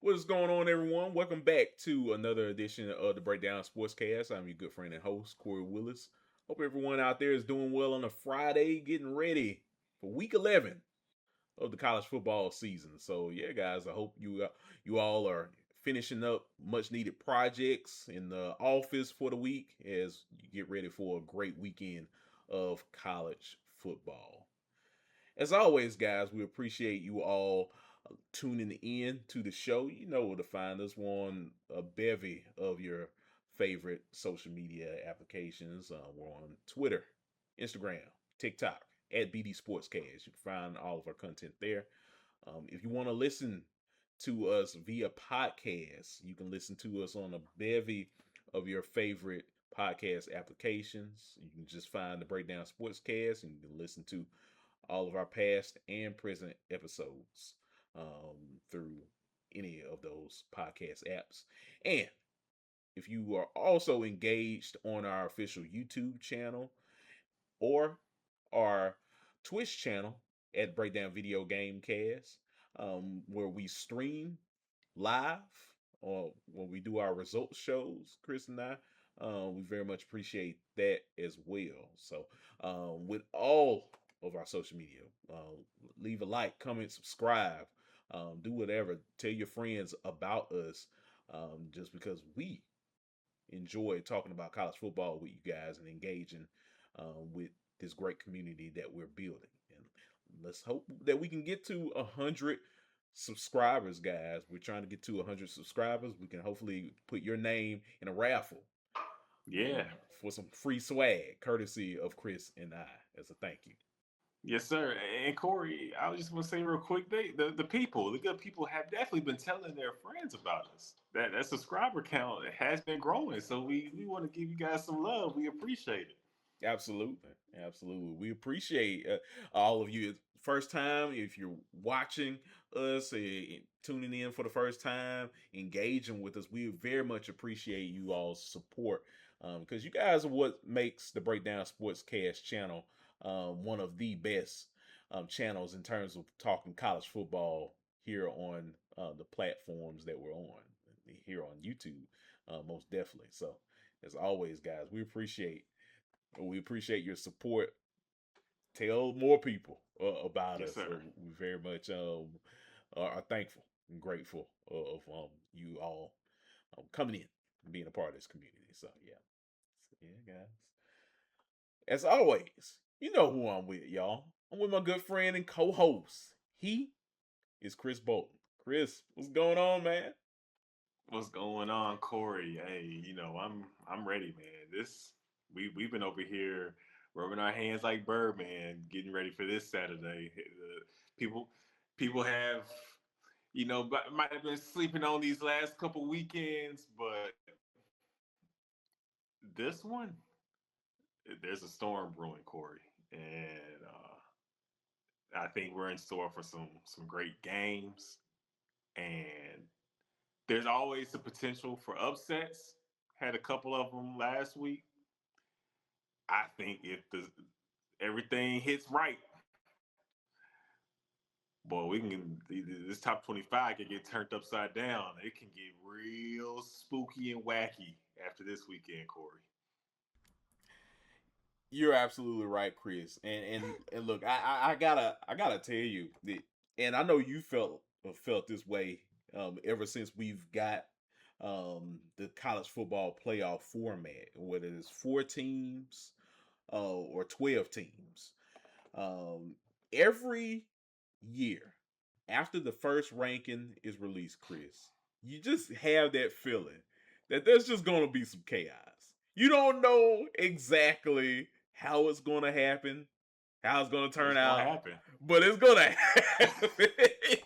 What is going on, everyone? Welcome back to another edition of the Breakdown Sportscast. I'm your good friend and host, Kory Willis. Hope everyone out there is doing well on a Friday, getting ready for Week 11 of the college football season. So, yeah, guys, I hope you all are finishing up much needed projects in the office for the week as you get ready for a great weekend of college football. As always, guys, we appreciate you all tuning in to the show. You know where to find us. We're on a bevy of your favorite social media applications. We're on Twitter, Instagram, TikTok at BD Sportscast. You can find all of our content there. If you want to listen to us via podcast, you can listen to us on a bevy of your favorite podcast applications. You can just find the Breakdown Sportscast and you can listen to all of our past and present episodes through any of those podcast apps. And if you are also engaged on our official YouTube channel or our Twitch channel at Breakdown Video Game Cast, where we stream live or when we do our results shows, Chris and I. We very much appreciate that as well. So, with all of our social media, leave a like, comment, subscribe, do whatever. Tell your friends about us, just because we enjoy talking about college football with you guys and engaging with this great community that we're building. And let's hope that we can get to 100 subscribers, guys. We're trying to get to 100 subscribers. We can hopefully put your name in a raffle Yeah. for some free swag, courtesy of Chris and I, as a thank you. Yes, sir. And Kory, I was just want to say real quick, the good people have definitely been telling their friends about us. That subscriber count has been growing. So we want to give you guys some love. We appreciate it. Absolutely, absolutely. We appreciate all of you. First time, if you're watching us, tuning in for the first time, engaging with us, we very much appreciate you all's support because you guys are what makes the Breakdown Sportscast channel one of the best channels in terms of talking college football here on the platforms that we're on here on YouTube, most definitely. So, as always, guys, we appreciate your support. Tell more people about Yes, us. sir. We very much are thankful and grateful of you all coming in and being a part of this community. So yeah, guys. As always, you know who I'm with, y'all. I'm with my good friend and co-host. He is Chris Bolton. Chris, what's going on, man? What's going on, Kory? Hey, I'm ready, man. We've been over here rubbing our hands like Birdman, getting ready for this Saturday. People people have might have been sleeping on these last couple weekends, but this one, there's a storm brewing, Kory, and I think we're in store for some great games, and there's always the potential for upsets. Had a couple of them last week. I think if the everything hits right, boy, we can this top 25 can get turned upside down. It can get real spooky and wacky after this weekend, Kory. You're absolutely right, Chris. And look, I gotta tell you that, and I know you felt this way ever since we've got the college football playoff format, whether it's 4 teams or 12 teams. Um, every year after the first ranking is released, Chris, you just have that feeling that there's just gonna be some chaos. You don't know exactly how it's gonna happen, how it's gonna But turn it's gonna out, happen. but it's gonna happen.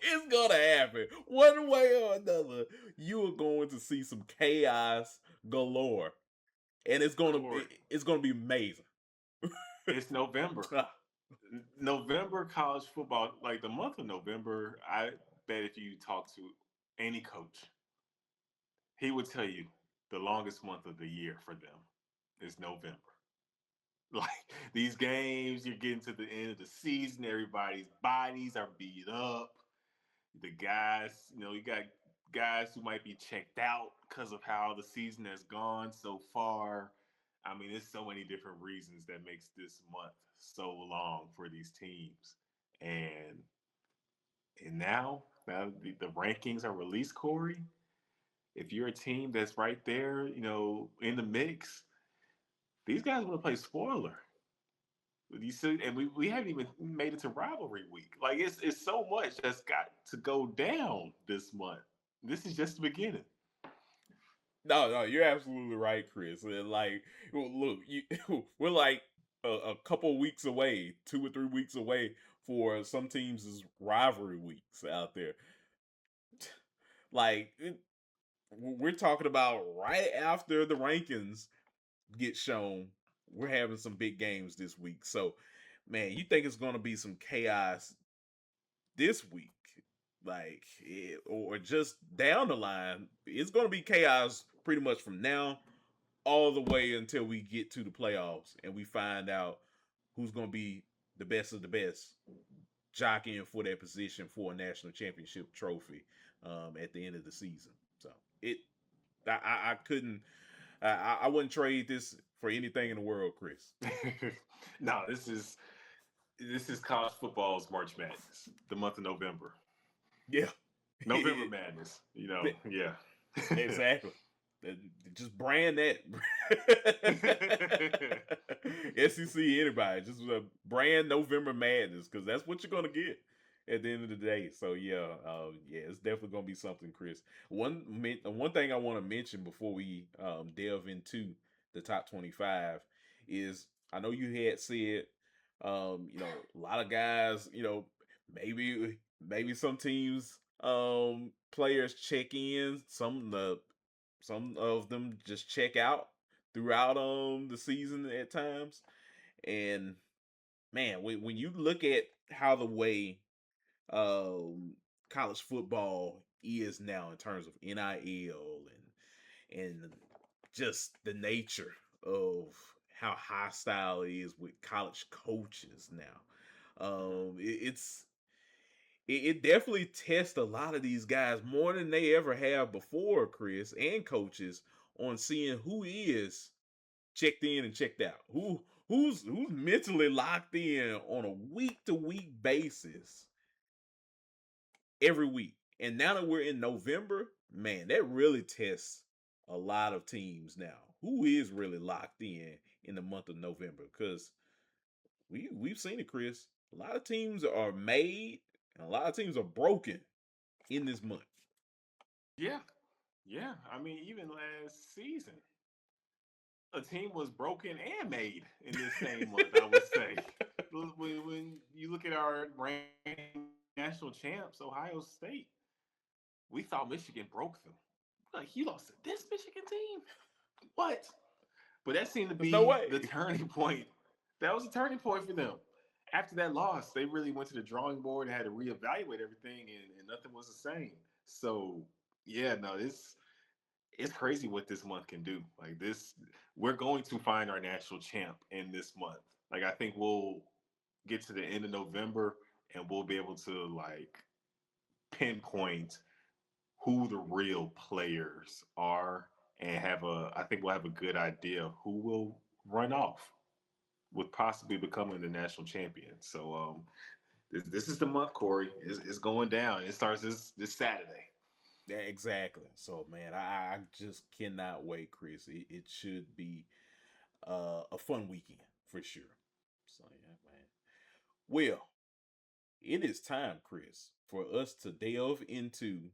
It's gonna happen. One way or another, you are going to see some chaos galore. And Kory, it's gonna be amazing. it's November. November college football, like the month of November, I bet if you talk to any coach, he would tell you the longest month of the year for them is November. Like these games, you're getting to the end of the season, everybody's bodies are beat up. The guys, you got guys who might be checked out because of how the season has gone so far. I mean, there's so many different reasons that makes this month so long for these teams. And now the rankings are released, Kory. If you're a team that's right there, in the mix, these guys want to play spoiler. You see, and we haven't even made it to rivalry week. Like it's so much that's got to go down this month. This is just the beginning. No, no, you're absolutely right, Chris. And like, look, we're like a couple weeks away, 2 or 3 weeks away for some teams' rivalry weeks out there. Like, we're talking about right after the rankings get shown, we're having some big games this week. So, man, you think it's going to be some chaos this week? Like, or just down the line, it's going to be chaos pretty much from now all the way until we get to the playoffs and we find out who's going to be the best of the best jockeying for that position for a national championship trophy at the end of the season. So it, I couldn't, I wouldn't trade this for anything in the world, Chris. No, this is college football's March Madness, the month of November. Yeah, November Madness. Yeah. exactly. Just brand that. SEC anybody, just brand November Madness because that's what you're gonna get at the end of the day. So yeah, yeah, it's definitely gonna be something, Chris. One thing I want to mention before we delve into the top 25 is I know you had said, a lot of guys, maybe some teams players check in, some of them just check out throughout the season at times. And man, when you look at how the way um college football is now in terms of NIL and just the nature of how hostile it is with college coaches now. It definitely tests a lot of these guys more than they ever have before, Chris, and coaches on seeing who is checked in and checked out. Who's mentally locked in on a week to week basis every week. And now that we're in November, man, that really tests a lot of teams now. Who is really locked in the month of November? Because we've seen it, Chris. A lot of teams are made and a lot of teams are broken in this month. Yeah. Yeah. I mean, even last season, a team was broken and made in this same month, I would say. When you look at our reigning national champs, Ohio State, we thought Michigan broke them. Like, you lost to this Michigan team? What? But that seemed to There's no be the way. turning point. That was a turning point for them. After that loss, they really went to the drawing board and had to reevaluate everything, and nothing was the same. So, yeah, no, it's crazy what this month can do. Like this, we're going to find our national champ in this month. Like I think we'll get to the end of November and we'll be able to like pinpoint who the real players are and I think we'll have a good idea of who will run off with possibly becoming the national champion. So this is the month, Kory. It's going down. It starts this Saturday. Yeah, exactly. So man, I just cannot wait, Chris. It should be a fun weekend for sure. So yeah, man. Well, it is time, Chris, for us to delve into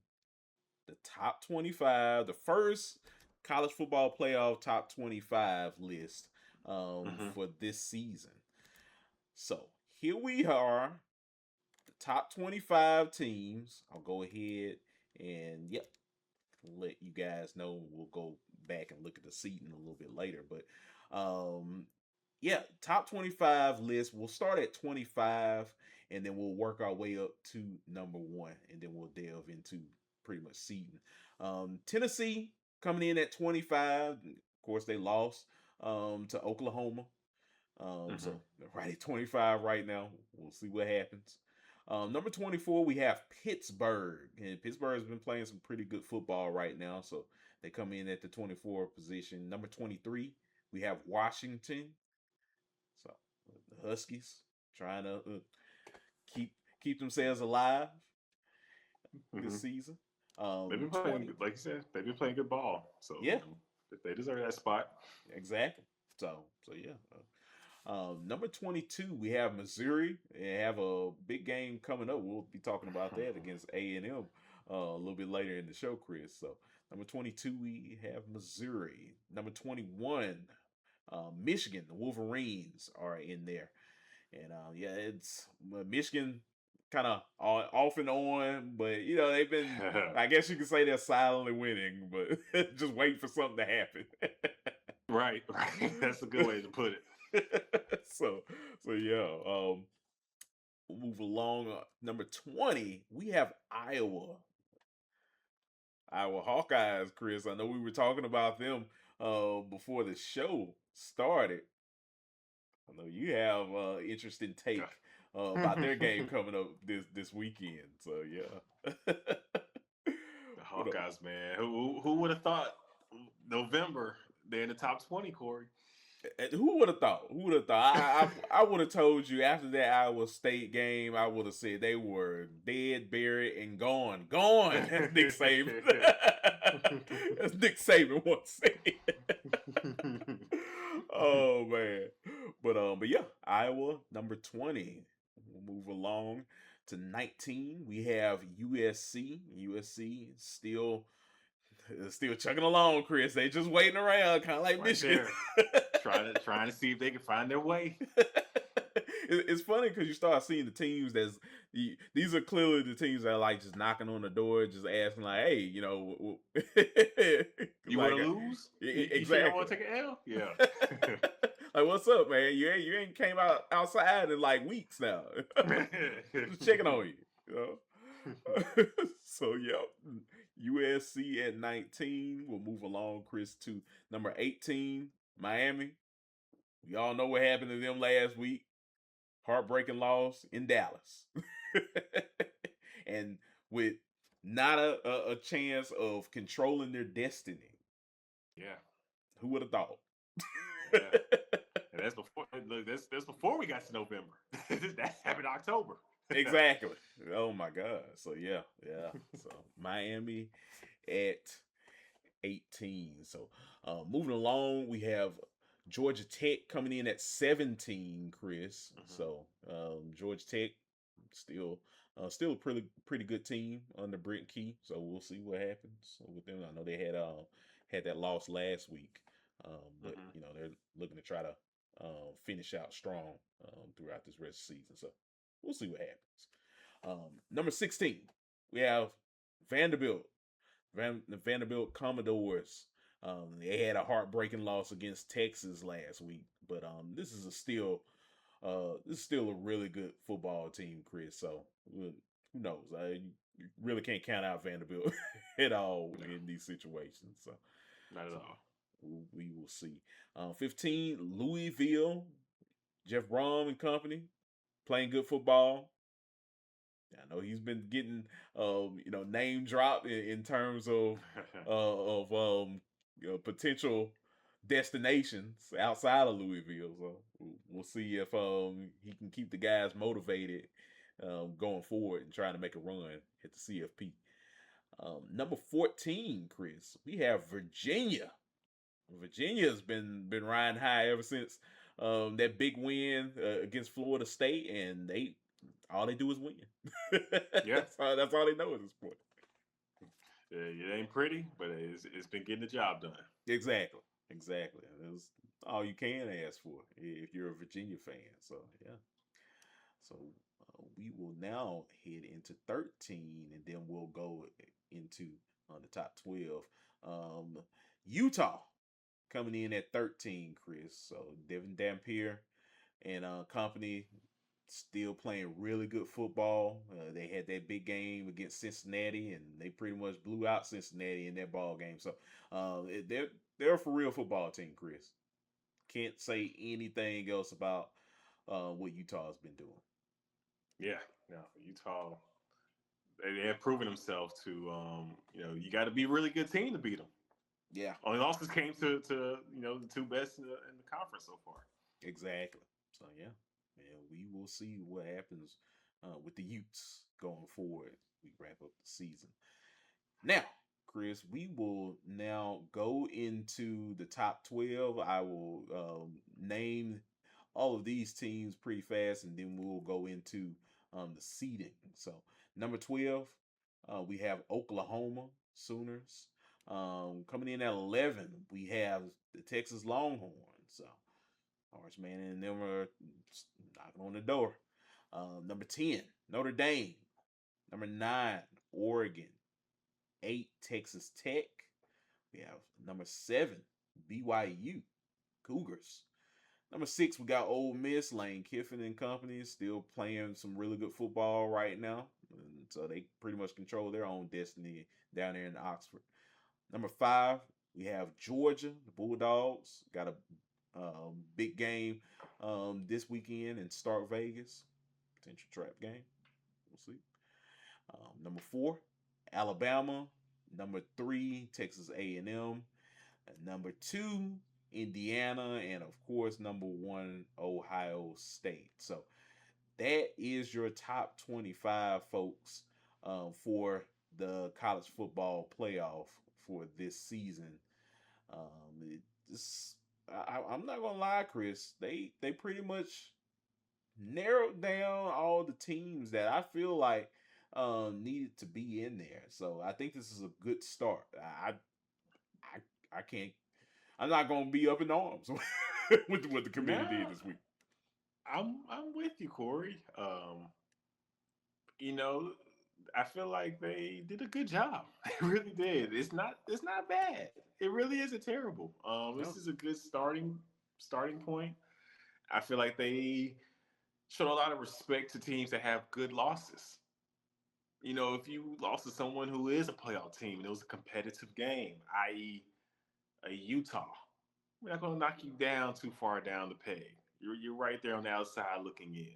the top 25, the first college football playoff top 25 list Mm-hmm. for this season. So here we are, the top 25 teams. I'll go ahead and, yep, let you guys know. We'll go back and look at the seating a little bit later. But yeah, top 25 list. We'll start at 25 and then we'll work our way up to number one. And then we'll delve into pretty much seating. Tennessee coming in at 25. Of course, they lost to Oklahoma. Mm-hmm. So they're right at 25 right now. We'll see what happens. Number 24, we have Pittsburgh. And Pittsburgh has been playing some pretty good football right now. So they come in at the 24 position. Number 23, we have Washington. So the Huskies trying to keep keep themselves alive this Mm-hmm. season. They've been playing, 20. like you said, they've been playing good ball. So Yeah, they deserve that spot. exactly. So yeah. Number 22, we have Missouri. They have a big game coming up. We'll be talking about that against A&M a little bit later in the show, Chris. So number 22, we have Missouri. Number 21, Michigan. The Wolverines are in there, and yeah, it's Michigan kind of off and on, but they've been. I guess you could say they're silently winning, but just waiting for something to happen. Right, right. That's a good way to put it. so so yeah, we'll move along. Number 20, we have Iowa. Iowa Hawkeyes, Chris. I know we were talking about them before the show started. I know you have interesting take about their game coming up this weekend. So yeah. The What up? Hawkeyes, man. Who would have thought November they're in the top 20, Kory? Who would have thought? Who would have thought? I would have told you after that Iowa State game. I would have said they were dead, buried, and gone. Gone. That's Nick Saban. That's Nick Saban once said. Oh man, but yeah, Iowa number 20. We'll move along to 19. We have USC. USC still chugging along, Chris. They just waiting around, kind of like Right Michigan. there. Trying to see if they can find their way. It's funny because you start seeing the teams these are clearly the teams that are like just knocking on the door, just asking like, hey, You like want to lose? You sure exactly. want to take an L? Yeah. Like, what's up, man? You ain't came outside in like weeks now. Just checking on you. So yeah, USC at 19. We'll move along, Chris, to number 18, Miami. We all know what happened to them last week. Heartbreaking loss in Dallas. And with not a chance of controlling their destiny. Yeah. Who would have thought? Yeah. And that's before. Look, that's before we got to November. That happened in October. Exactly. Oh my God. So yeah. So Miami at 18. So moving along, we have Georgia Tech coming in at 17, Chris. Mm-hmm. So Georgia Tech still a pretty good team under Brent Key. So we'll see what happens with them. I know they had that loss last week, but they're looking to try to finish out strong throughout this rest of the season. So we'll see what happens. Number 16, we have Vanderbilt. The Vanderbilt Commodores. They had a heartbreaking loss against Texas last week, but this is still a really good football team, Chris. So who knows? You really can't count out Vanderbilt at all in these situations. So not at all. We will see. 15, Louisville, Jeff Brom and company playing good football. I know he's been getting, name dropped in terms of potential destinations outside of Louisville. So we'll see if he can keep the guys motivated going forward and trying to make a run at the CFP. Number 14, Chris, we have Virginia. Virginia's been riding high ever since that big win against Florida State, and all they do is win. Yeah, that's all they know at this point. It ain't pretty, but it's been getting the job done. Exactly. It's all you can ask for if you're a Virginia fan. So yeah. So we will now head into 13, and then we'll go into the top 12. Utah coming in at 13, Chris. So Devin Dampier and company still playing really good football. They had that big game against Cincinnati, and they pretty much blew out Cincinnati in that ball game. So they're a for real football team, Chris. Can't say anything else about what Utah has been doing. Yeah, Now for Utah, they have proven themselves to, you got to be a really good team to beat them. Yeah, Only losses came to the two best in the conference so far. exactly. So yeah, we will see what happens with the Utes going forward. We wrap up the season. Now, Chris, we will now go into the top 12. I will name all of these teams pretty fast, and then we'll go into the seeding. So, number 12, we have Oklahoma Sooners. Coming in at 11, we have the Texas Longhorns. So, Orange Man and them are knocking on the door. Number 10, Notre Dame. Number 9, Oregon. 8, Texas Tech. We have number 7, BYU Cougars. Number 6, we got Ole Miss, Lane Kiffin and company, still playing some really good football right now. And so they pretty much control their own destiny down there in Oxford. Number 5, we have Georgia, the Bulldogs. Got a big game this weekend in Stark Vegas. Potential trap game. We'll see. Number 4, Alabama. Number 3, Texas A&M. Number 2, Indiana, and of course, number 1, Ohio State. So that is your top 25, folks, for the college football playoff for this season. I'm not gonna lie, Chris. They pretty much narrowed down all the teams that I feel like needed to be in there. So I think this is a good start. I can't. I'm not gonna be up in arms with what the committee did Now, this week. I'm with you, Kory. You know, I feel like they did a good job. They really did. It's not bad. It really isn't terrible. This No, is a good starting point. I feel like they showed a lot of respect to teams that have good losses. If you lost to someone who is a playoff team and it was a competitive game, i.e., a Utah, we're not going to knock you down too far down the peg. You're right there on the outside looking in.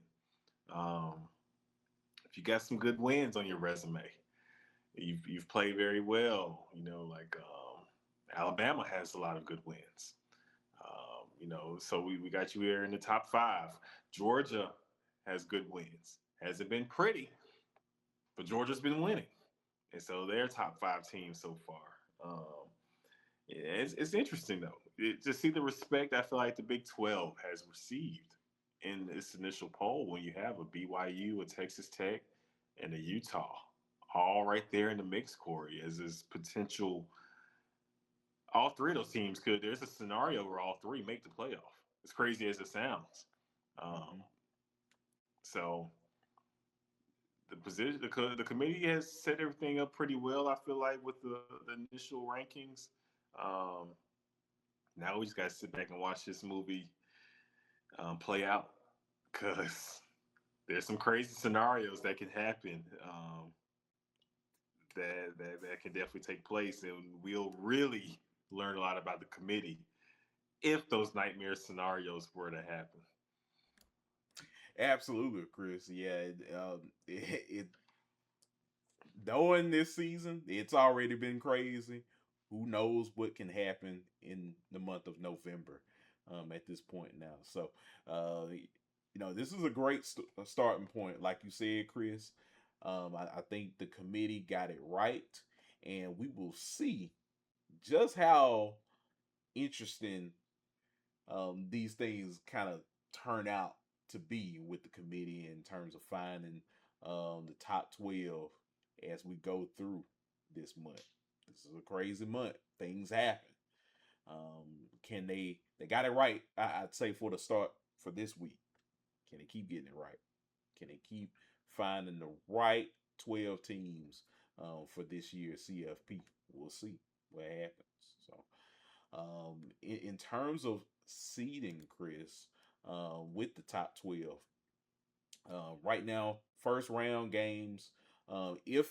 If you got some good wins on your resume, you've played very well. Like Alabama has a lot of good wins. So we got you here in the top 5. Georgia has good wins. Hasn't been pretty, but Georgia's been winning, and so they're top 5 teams so far. Yeah, it's interesting though to see the respect I feel like the Big 12 has received in this initial poll when you have a BYU, a Texas Tech, and a Utah all right there in the mix, Kory, as this potential. All 3 of those teams could. There's a scenario where all 3 make the playoff. As crazy as it sounds. Um, mm-hmm. so the committee has set everything up pretty well. I feel like with the initial rankings. Um, Now we just got to sit back and watch this movie play out, because there's some crazy scenarios that can happen, that can definitely take place, and we'll really learn a lot about the committee if those nightmare scenarios were to happen. Absolutely, Chris. Yeah, it knowing this season, it's already been crazy. Who knows what can happen in the month of November at this point now. So, this is a great starting point. Like you said, Chris, I think the committee got it right. And we will see just how interesting these things kind of turn out to be with the committee in terms of finding the top 12 as we go through this month. This is a crazy month. Things happen. Can they got it right? I'd say for the start for this week. Can they keep getting it right? Can they keep finding the right 12 teams for this year's CFP? We'll see what happens. So, in terms of seeding, Chris, with the top 12, right now, first round games, if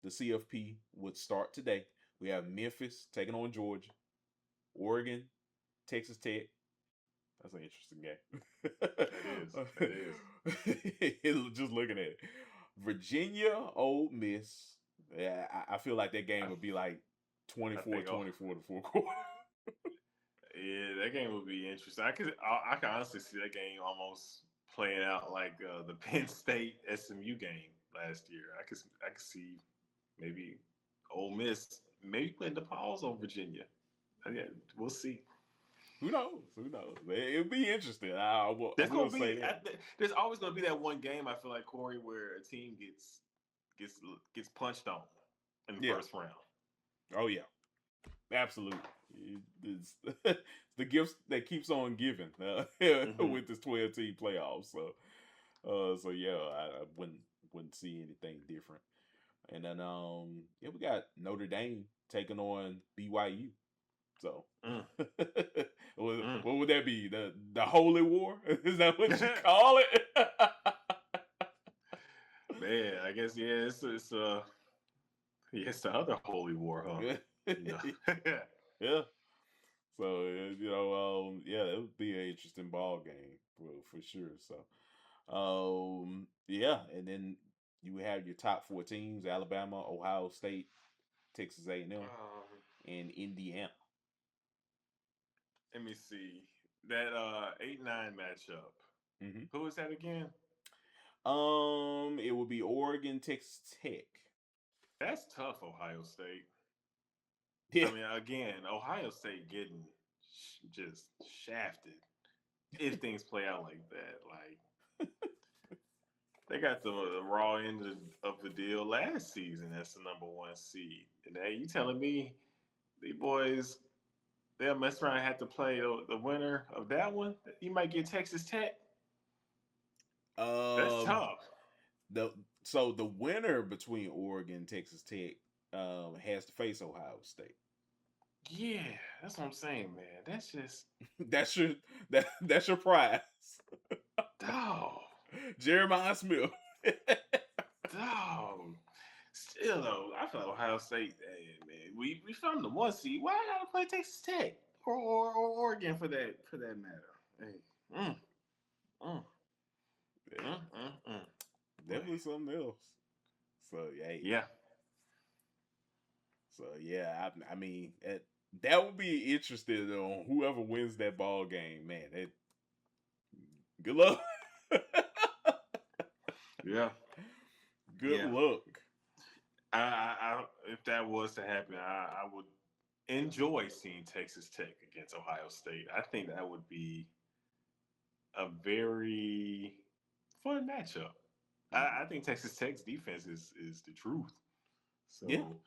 the CFP would start today, we have Memphis taking on Georgia, Oregon, Texas Tech. That's an interesting game. It is. It is. Just looking at it. Virginia, Ole Miss. Yeah, I feel like that game I, would be like I 24 think, oh, 24 to fourth quarter. yeah, that game would be interesting. I can honestly see that game almost playing out like the Penn State SMU game last year. I could see maybe Ole Miss maybe putting the pause on Virginia. Yeah, we'll see. Who knows? Who knows? It'll be interesting. I There's will gonna say be that. there's always gonna be that one game I feel like Kory where a team gets gets punched on in the Yeah. first round. Oh yeah. Absolutely. It's the gifts that keeps on giving Hmm. with this 12-team playoffs. So yeah, I wouldn't see anything different. And then yeah, we got Notre Dame taking on BYU. So Mm, mm. what would that be? The Holy War? Is that what you call it? Man, I guess yeah, it's the other holy war, huh? You know. Yeah. So yeah, it would be an interesting ball game for sure. So yeah, and then you have your top four teams: Alabama, Ohio State, Texas A&M, and Indiana. Let me see that 8-9 matchup. Hmm Who is that again? It would be Oregon, Texas Tech. That's tough, Ohio State. Yeah. I mean, again, Ohio State getting just shafted if things play out like that. Like they got the raw end of the deal last season as the number one seed, and now you telling me the boys they'll mess around and have to play the winner of that one? You might get Texas Tech. That's Um. tough. The so the winner between Oregon and Texas Tech has to face Ohio State. Yeah, that's what I'm saying, man. That's just That's your that's your prize. dog, Jeremiah Smith. dog. Still though, I feel like Ohio State. Hey, man, we found the one seed. Why I gotta play Texas Tech or Oregon for that matter? Hey, mm, mm. Boy, Definitely something else. So hey, yeah. so yeah, I mean that would be interesting on whoever wins that ball game, man. Good luck. Yeah, Good yeah. luck. If that was to happen, I would enjoy seeing Texas Tech against Ohio State. I think that would be a very fun matchup. I Mhm. think Texas Tech's defense is the truth. Yeah, So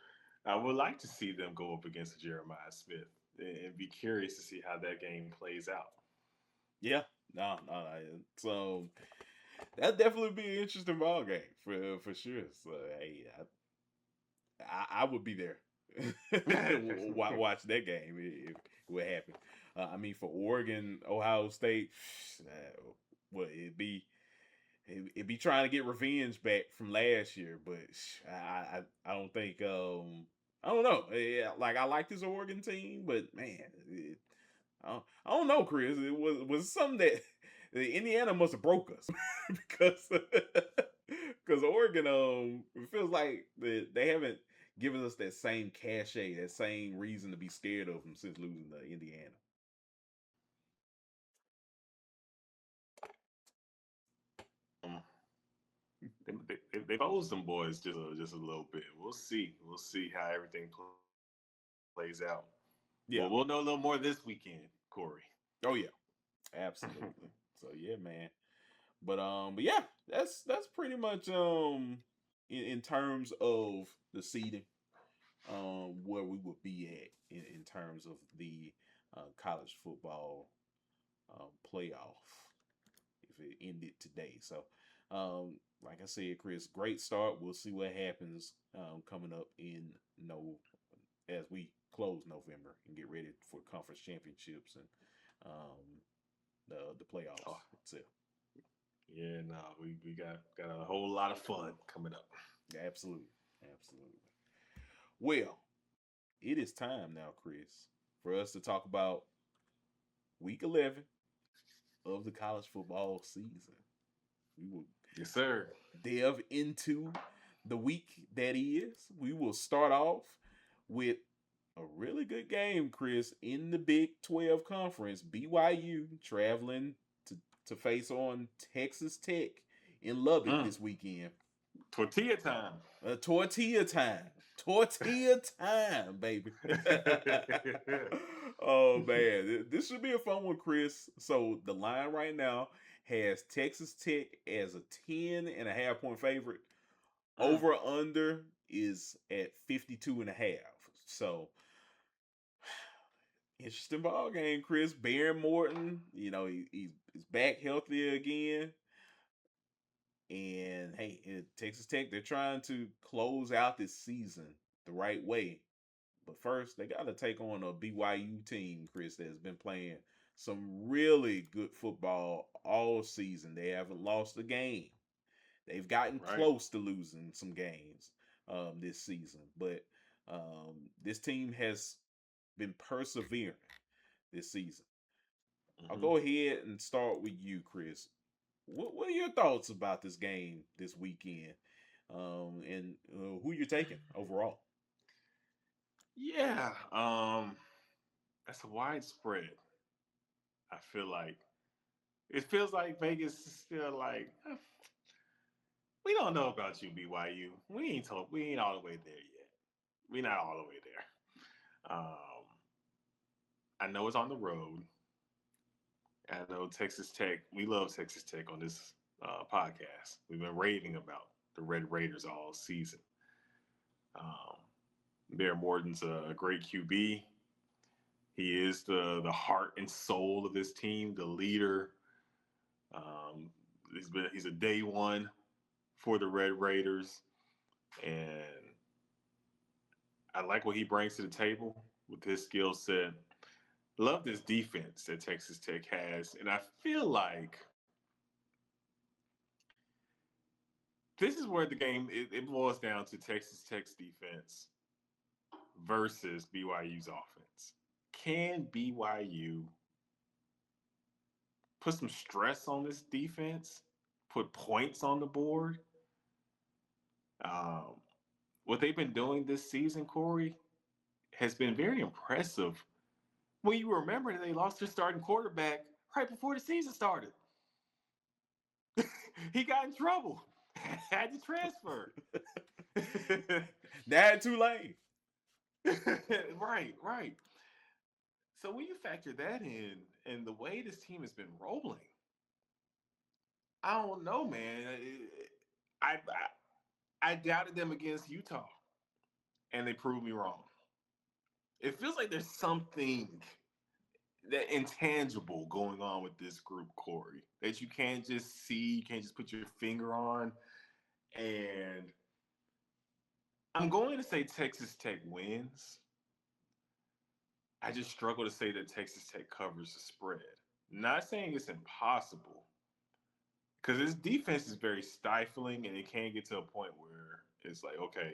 I would like to see them go up against Jeremiah Smith and be curious to see how that game plays out. yeah. No. So that definitely be an interesting ball game for sure. So hey, I would be there. Watch that game if it would happen. I mean, for Oregon, Ohio State, well, it'd be trying to get revenge back from last year, but I don't think I don't know. Yeah, like I like this Oregon team, but man, I don't know, Chris. It was something that Indiana must have broke us because because Oregon it feels like they haven't given us that same cachet, that same reason to be scared of them since losing to Indiana. Um, they exposed them boys just a little bit. We'll see. We'll see how everything plays out. Yeah. Well, we'll know a little more this weekend, Kory. Oh yeah. Absolutely. So yeah, man. But yeah, that's pretty much in terms of the seeding, where we would be at in terms of the college football playoff if it ended today. So like I said, Chris, great start. We'll see what happens coming up in no as we close November and get ready for conference championships and the Oh, playoffs itself. yeah, no, we got a whole lot of fun coming up. Absolutely. Absolutely. Well, it is time now, Chris, for us to talk about week 11 of the college football season. We will Yes, sir. delve into the week that is. We will start off with a really good game, Chris, in the Big 12 conference. BYU traveling to, to face on Texas Tech in Lubbock Mm. this weekend. Tortilla time. Tortilla time. Tortilla time, baby. Oh man, this should be a fun one, Chris. So the line right now has Texas Tech as a 10.5 point favorite. Mm. Over under is at 52.5. So interesting ball game, Chris. Baron Morton, he's back healthy again. And hey, Texas Tech, they're trying to close out this season the right way. But first, they got to take on a BYU team, Chris, that has been playing some really good football all season. They haven't lost a game. They've gotten Right. close to losing some games this season, but this team has been persevering this season. I'll Hmm. go ahead and start with you, Chris. What are your thoughts about this game this weekend, and who you're taking overall? Yeah. That's a widespread. I feel like it feels like Vegas is still like we don't know about you, BYU. We ain't all the way there yet. We not all the way there. I know it's on the road. I know Texas Tech. We love Texas Tech on this podcast. We've been raving about the Red Raiders all season. Um, Bear Morton's a great QB. He is the heart and soul of this team, the leader. Um, he's a day one for the Red Raiders, and I like what he brings to the table with his skill set. Love this defense that Texas Tech has, and I feel like this is where the game it boils down to Texas Tech's defense versus BYU's offense. Can BYU put some stress on this defense, put points on the board? Um, what they've been doing this season, Kory, has been very impressive. When you remember they lost their starting quarterback right before the season started. He got in trouble, had to transfer. Now Tulane. Right, right. So when you factor that in and the way this team has been rolling, I don't know, man. I doubted them against Utah, and they proved me wrong. It feels like there's something that intangible going on with this group, Kory, that you can't just see, you can't just put your finger on. And I'm going to say Texas Tech wins. I just struggle to say that Texas Tech covers the spread. Not saying it's impossible, because this defense is very stifling, and it can get to a point where it's like, okay,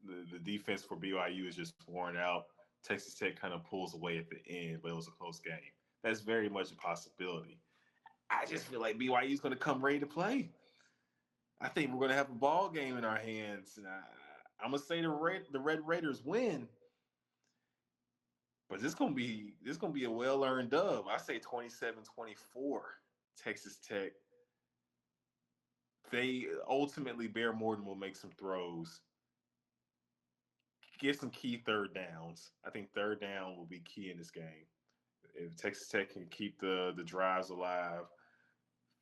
the defense for BYU is just worn out. Texas Tech kind of pulls away at the end, but it was a close game. That's very much a possibility. I just feel like BYU is going to come ready to play. I think we're going to have a ball game in our hands, and I'm going to say the Red Raiders win. But this gonna be a well earned dub. I say 27-24. Texas Tech. They ultimately Bear Morton will make some throws, get some key third downs. I think third down will be key in this game. If Texas Tech can keep the drives alive,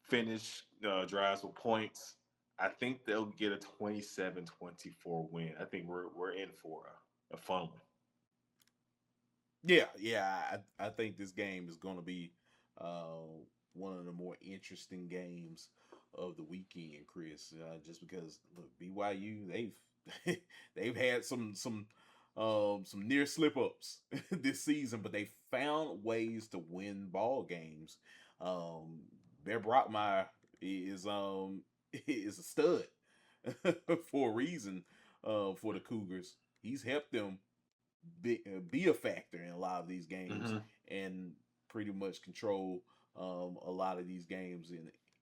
finish drives with points, I think they'll get a 27-24 win. I think we're in for a fun one. I think this game is going to be uh, one of the more interesting games of the weekend, Chris. Just because look, BYU they've had some near slip ups this season, but they found ways to win ball games. Um, Bear Brockmeyer is a stud for a reason for the Cougars. He's helped them be a factor in a lot of these games Mm-hmm. and pretty much control a lot of these games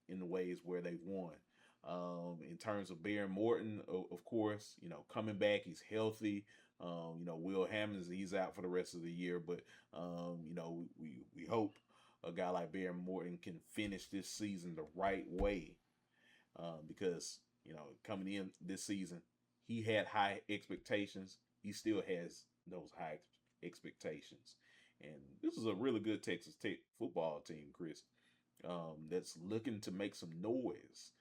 in the ways where they've won. In terms of Baron Morton, of course, coming back, he's healthy. Will Hammonds, he's out for the rest of the year, but we hope a guy like Baron Morton can finish this season the right way, because coming in this season, he had high expectations. He still has those high expectations, and this is a really good Texas Tech football team, Chris, that's looking to make some noise,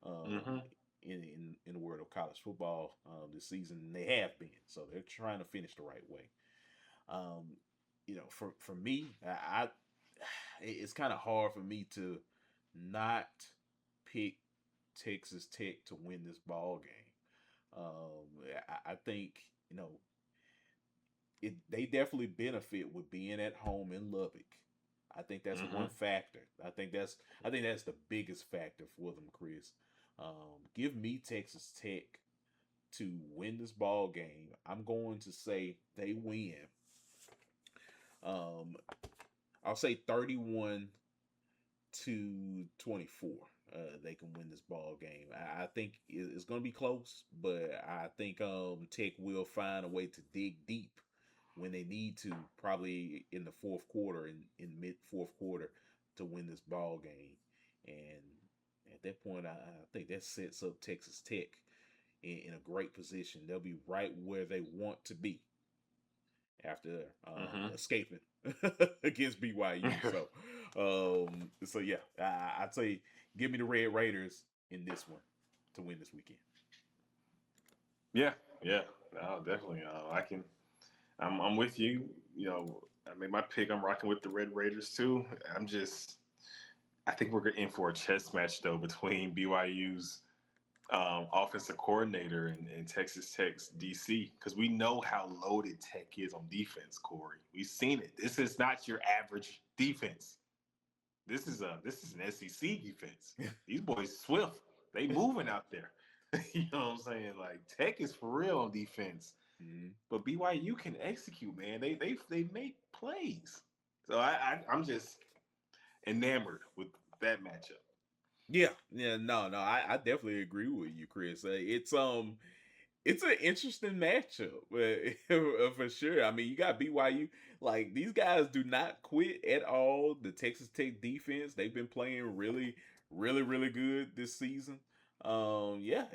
um, Mm-hmm. in the world of college football this season. And they have been, so they're trying to finish the right way. Um, for me, it's kind of hard for me to not pick Texas Tech to win this ball game. I think they definitely benefit with being at home in Lubbock. I think that's Mm-hmm. one factor. I think that's the biggest factor for them, Chris. Give me Texas Tech to win this ball game. I'm going to say they win. Um, I'll say 31-24. They can win this ball game. I think it's going to be close, but I think Tech will find a way to dig deep when they need to, probably in the fourth quarter, in mid fourth quarter, to win this ball game. And at that point, I think that sets up Texas Tech in a great position. They'll be right where they want to be after Mm-hmm. escaping against BYU. So yeah, I'd say give me the Red Raiders in this one to win this weekend. Yeah, yeah, no, definitely. I can. I'm with you. I made my pick. I'm rocking with the Red Raiders too. I'm just. I think we're in for a chess match though between BYU's offensive coordinator and Texas Tech's DC, because we know how loaded Tech is on defense. Kory, we've seen it. This is not your average defense. This is an SEC defense. These boys swift. They moving out there. You know what I'm saying? Like Tech is for real on defense, Mhm. but BYU can execute. Man, they make plays. So I'm just enamored with that matchup. Yeah, yeah, no, I definitely agree with you, Chris. It's an interesting matchup, for sure. I mean, you got BYU. Like, these guys do not quit at all. The Texas Tech defense, they've been playing really, really, really good this season. Yeah,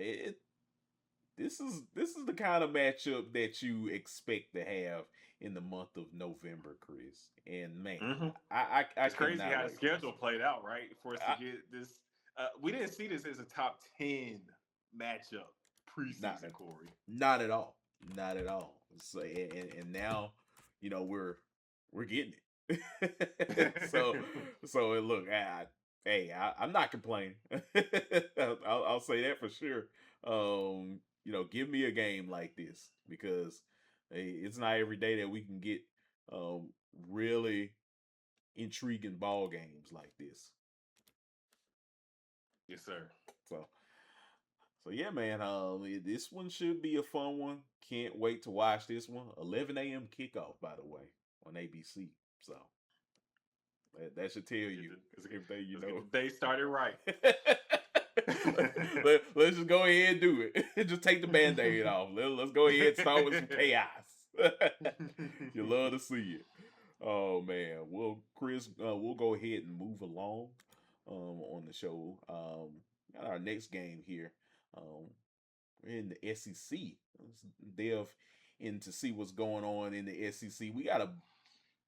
this is the kind of matchup that you expect to have in the month of November, Chris. And man, Hmm. I It's crazy cannot how the wait for this schedule played out, right? For us to one. get this, we didn't see this as a top 10 matchup Not preseason, Kory. not at all. Not at all. So and now, we're getting it. So look, I'm not complaining. I'll say that for sure. Give me a game like this, because it's not every day that we can get um really intriguing ball games like this. Yes, sir. So So yeah, man. This one should be a fun one. Can't wait to watch this one. 11 a.m. kickoff, by the way, on ABC. So that should tell Let's get you the let's get, everything you let's get know. the day started right. Let's just go ahead and do it. Just take the band-aid off. Let's go ahead and start with some chaos. You love to see it. Oh man. Well, Chris, we'll go ahead and move along on the show. Got our next game here. Um, we're in the SEC. Let's delve in to see what's going on in the SEC. We got a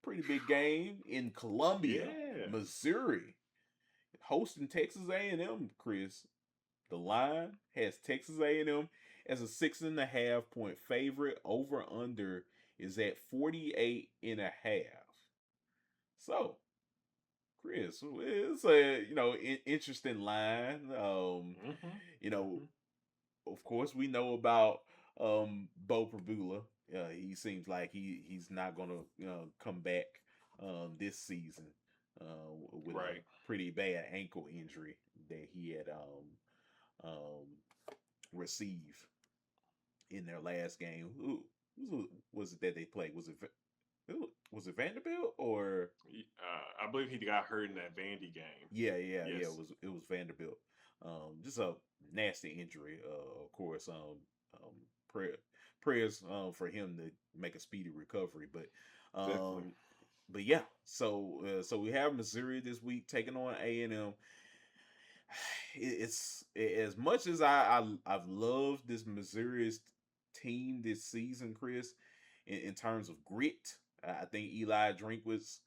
pretty big game in Columbia, Yeah. Missouri, hosting Texas A&M. Chris, the line has Texas A&M as a 6.5 point favorite. Over under is at 48.5. So, Chris, it's a interesting line. Hmm. You know, Hmm. of course, we know about Bo Prabula. He seems like he's not gonna come back this season with a Right. pretty bad ankle injury that he had received in their last game. Who was it that they played? Was it Was it Vanderbilt or? I believe he got hurt in that Vandy game. Yeah. Yes. It was Vanderbilt. Just a nasty injury. Of course. Prayer, prayers for him to make a speedy recovery. Definitely. Um, but yeah. So we have Missouri this week taking on A&M. It's as much as I've loved this Missouri's team this season, Chris, in terms of grit. I think Eli Drinkwitz,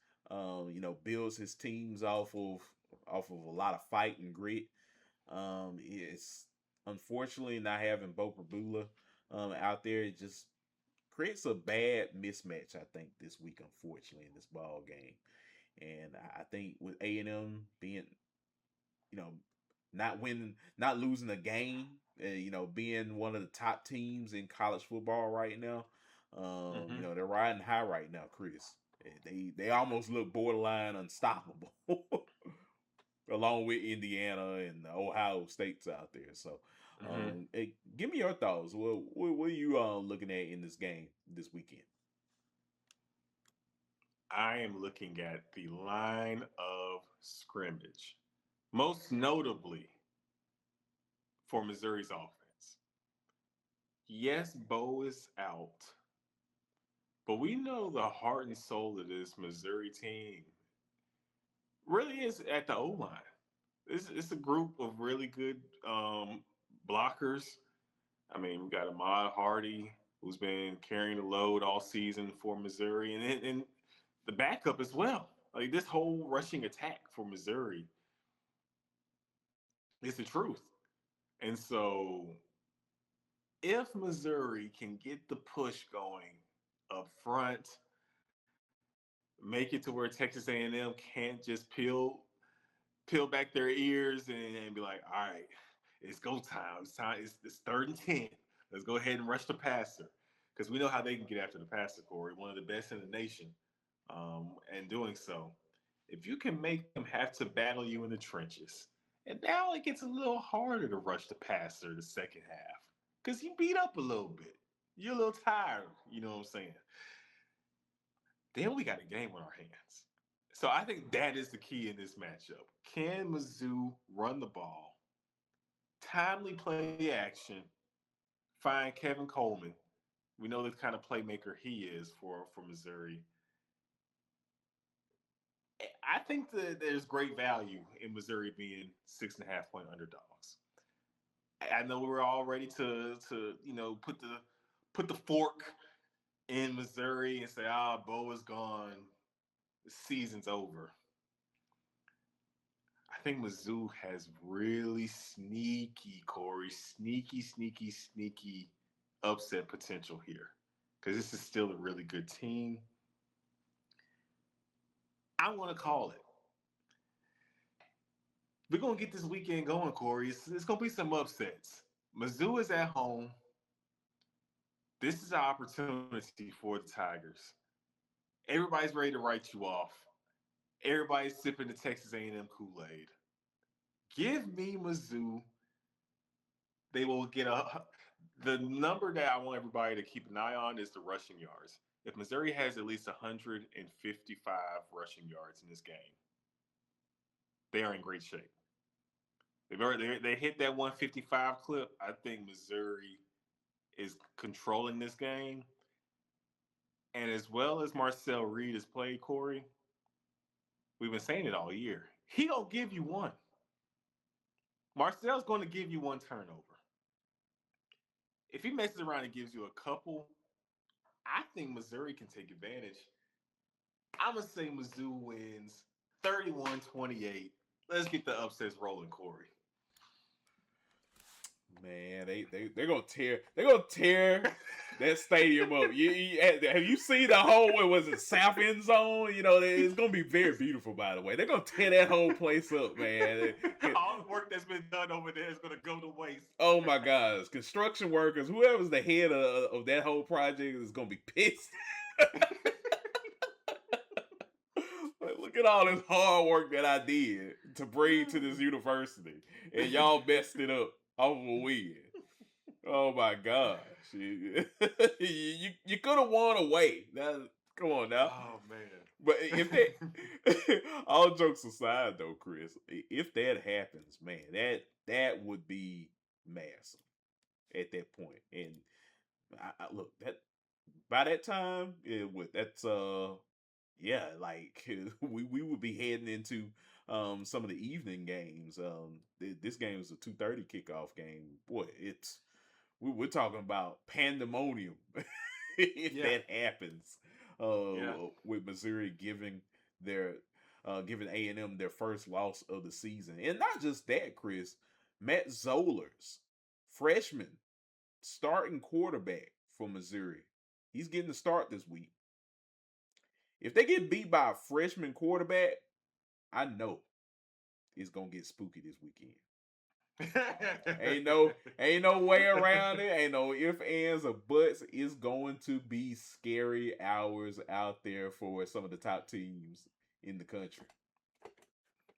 builds his teams off of a lot of fight and grit. It's unfortunately not having Bo Prabula out there. It just creates a bad mismatch. I think this week, unfortunately, in this ball game, and I think with A&M being you know, not winning, not losing a game, being one of the top teams in college football right now. Hmm. They're riding high right now, Chris. They almost look borderline unstoppable, along with Indiana and the Ohio States out there. So, Hmm. give me your thoughts. What are you looking at in this game this weekend? I am looking at the line of scrimmage, most notably for Missouri's offense. Yes, Bo is out, but we know the heart and soul of this Missouri team really is at the O line. It's a group of really good blockers. I mean, we got Ahmad Hardy, who's been carrying the load all season for Missouri, and the backup as well. Like this whole rushing attack for Missouri is the truth. And so, if Missouri can get the push going up front, make it to where Texas A&M can't just peel back their ears and be like, all right, it's go time. It's time. It's 3rd and 10. Let's go ahead and rush the passer. Because we know how they can get after the passer, Kory. One of the best in the nation. And doing so, if you can make them have to battle you in the trenches, and now it gets a little harder to rush the passer the second half. Because you beat up a little bit. You're a little tired. You know what I'm saying? Then we got a game on our hands. So I think that is the key in this matchup. Can Mizzou run the ball, timely play action, find Kevin Coleman? We know the kind of playmaker he is for Missouri. I think that there's great value in Missouri being 6.5 point underdogs. I know we're all ready to put the fork in Missouri and say, Bo is gone, the season's over. I think Mizzou has really sneaky, Kory, sneaky upset potential here because this is still a really good team. I want to call it. We're going to get this weekend going, Kory. It's going to be some upsets. Mizzou is at home. This is an opportunity for the Tigers. Everybody's ready to write you off. Everybody's sipping the Texas A&M Kool-Aid. Give me Mizzou. They will get the number that I want everybody to keep an eye on is the rushing yards. If Missouri has at least 155 rushing yards in this game, they are in great shape. They hit that 155 clip. I think Missouri is controlling this game. And as well as Marcel Reed has played, Kory, we've been saying it all year. He don't give you one. Marcel's going to give you one turnover. If he messes around and gives you a couple, I think Missouri can take advantage. I'm going to say Mizzou wins 31-28. Let's get the upsets rolling, Kory. Man, they're gonna tear that stadium up. Have you seen the whole what was it South end zone? It's gonna be very beautiful. By the way, they're gonna tear that whole place up, man. All the work that's been done over there is going to go to waste. Oh my gosh, construction workers, whoever's the head of that whole project is gonna be pissed. Like, look at all this hard work that I did to bring to this university, and y'all messed it up off of a win. Oh my gosh, you could have won away. Come on now. Oh man. But if that, all jokes aside, though, Chris, if that happens, man, that would be massive at that point. And look, that by that time, that's yeah, like we would be heading into some of the evening games. This game is a 2:30 kickoff game. Boy, we're talking about pandemonium if Yeah. that happens. Yeah. With Missouri their giving A&M their first loss of the season, and not just that, Chris. Matt Zollers, freshman, starting quarterback for Missouri. He's getting the start this week. If they get beat by a freshman quarterback, I know it's gonna get spooky this weekend. Ain't no way around it. Ain't no ifs, ands, or buts. It's going to be scary hours out there for some of the top teams in the country.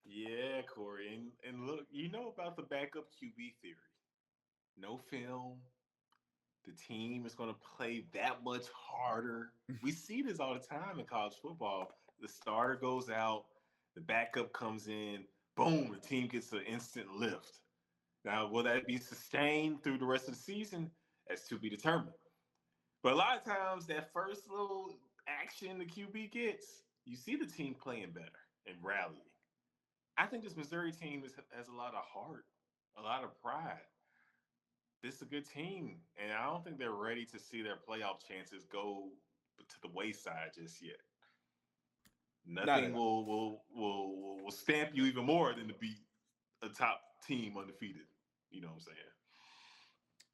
Yeah, Kory. And look, you know about the backup QB theory. No film. The team is going to play that much harder. We see this all the time in college football. The starter goes out, the backup comes in, boom, the team gets an instant lift. Now, will that be sustained through the rest of the season? That's to be determined. But a lot of times, that first little action the QB gets, you see the team playing better and rallying. I think this Missouri team has a lot of heart, a lot of pride. This is a good team, and I don't think they're ready to see their playoff chances go to the wayside just yet. Not at Nothing all. will stamp you even more than to beat a top team undefeated. You know what I'm saying?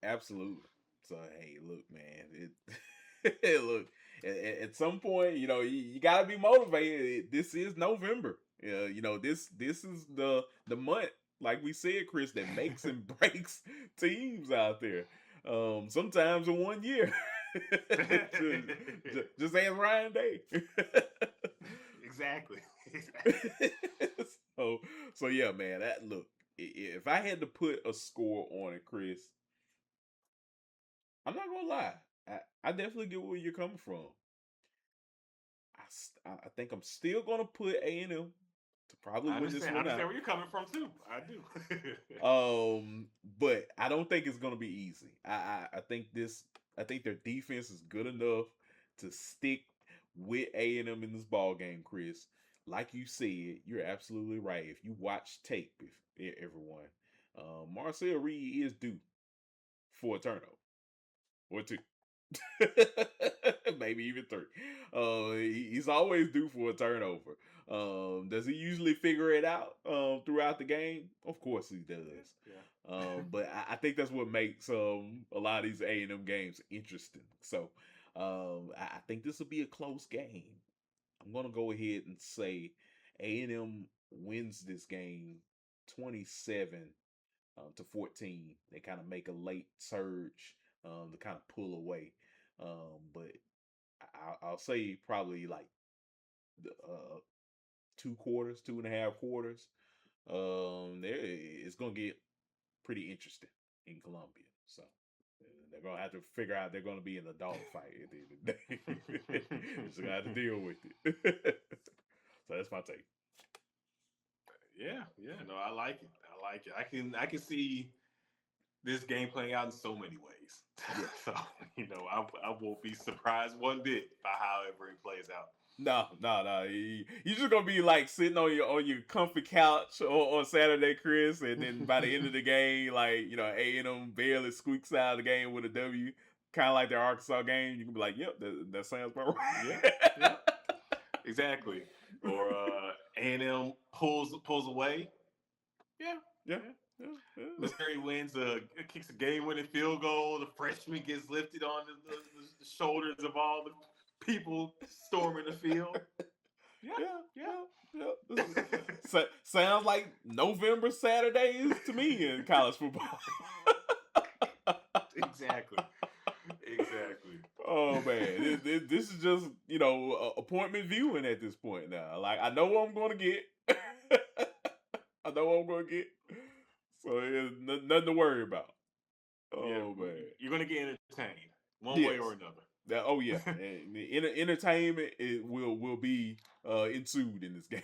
Absolutely. So hey, look, man. Look, at some point, you gotta be motivated. This is November. This is the month, like we said, Chris, that makes and breaks teams out there. Sometimes in 1 year. Just ask Ryan Day. Exactly. Exactly. so so yeah, man. That look, if I had to put a score on it, Chris, I'm not gonna lie. I definitely get where you're coming from. I think I'm still gonna put A&M to probably I win this understand. I one understand out. where you're coming from too. I do. But I don't think it's gonna be easy. I think this. I think their defense is good enough to stick with A&M in this ball game, Chris. Like you said, you're absolutely right. If you watch tape, if everyone, Marcel Reed is due for a turnover or two. Maybe even three. He's always due for a turnover. Does he usually figure it out throughout the game? Of course he does. Yeah. But I think that's what makes a lot of these A&M games interesting. So I think this will be a close game. I'm gonna go ahead and say A&M wins this game 27-14. They kind of make a late surge to kind of pull away. But I'll say probably like 2 quarters, 2.5 quarters. It's gonna get pretty interesting in Columbia. So they're gonna have to figure out they're gonna be in a dogfight at the end of the day. They're just gonna have to deal with it. So that's my take. Yeah, yeah. No, I like it. I like it. I can see this game playing out in so many ways. Yeah. So I won't be surprised one bit by however it plays out. No. You're just gonna be like sitting on your comfy couch on Saturday, Chris, and then by the end of the game, like A&M barely squeaks out of the game with a W, kind of like their Arkansas game. You can be like, "Yep, that sounds about Yeah, right." yeah, exactly. Or A&M pulls away. Yeah, Yeah, yeah. yeah, yeah. Missouri wins, kicks a game-winning field goal. The freshman gets lifted on the shoulders of all the people storming the field. Yeah, Yeah, yeah. yeah, yeah. Sounds like November Saturdays to me in college football. Exactly. Exactly. Oh man, this is just appointment viewing at this point now. Like I know what I'm going to get. I know what I'm going to get. So nothing to worry about. Yeah, Oh man, you're gonna get entertained one yes, way or another. Oh yeah, and the entertainment it will be ensued in this game.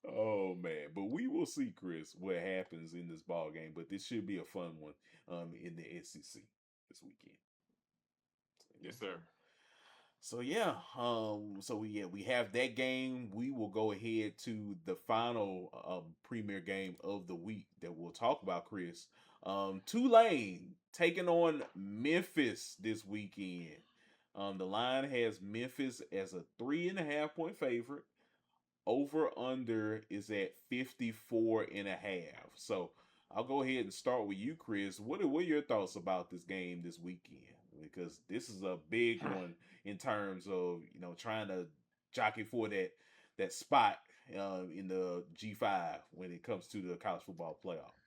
Oh man, but we will see, Chris, what happens in this ball game. But this should be a fun one in the SEC this weekend. Yeah. Yes, sir. So yeah, we have that game. We will go ahead to the final premier game of the week that we'll talk about, Chris. Tulane taking on Memphis this weekend. The line has Memphis as a 3.5 point favorite. Over under is at 54 and a half. So I'll go ahead and start with you, Chris. What are your thoughts about this game this weekend? Because this is a big one in terms of trying to jockey for that spot in the G5 when it comes to the college football playoff.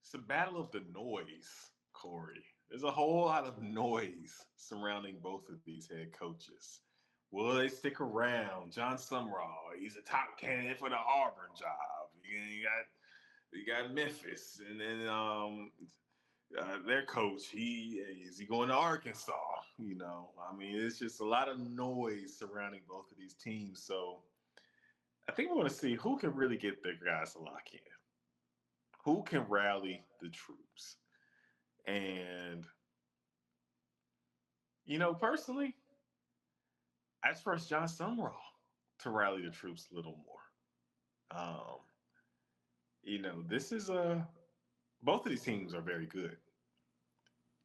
It's a battle of the noise, Kory. There's a whole lot of noise surrounding both of these head coaches. Will they stick around? John Sumrall, he's a top candidate for the Auburn job. You got Memphis, and then their coach. He going to Arkansas? I mean, it's just a lot of noise surrounding both of these teams. So I think we want to see who can really get their guys to lock in, who can rally the troops, and personally, I trust John Sumrall to rally the troops a little more. This is both of these teams are very good.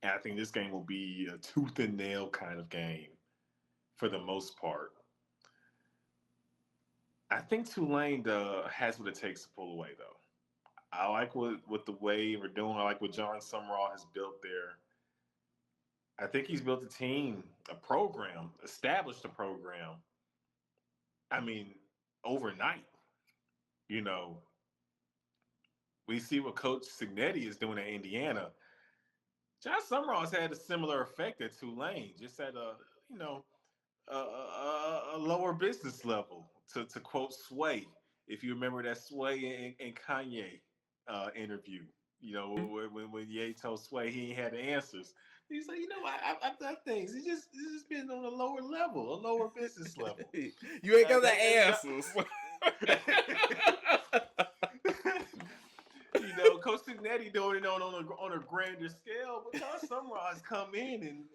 And I think this game will be a tooth and nail kind of game for the most part. I think Tulane has what it takes to pull away, though. I like what the way we're doing. I like what John Sumrall has built there. I think he's built a team, a program, established a program. I mean, overnight. You know, we see what Coach Signetti is doing at Indiana. John Summerall has had a similar effect at Tulane, just at a lower business level. To quote Sway, if you remember that Sway and Kanye interview, when Ye told Sway he ain't had the answers, he's like, I've done things. It's just been on a lower level, a lower business level. You ain't got the answers. Coach Signetti doing it on a grander scale, but John Summerall has come in and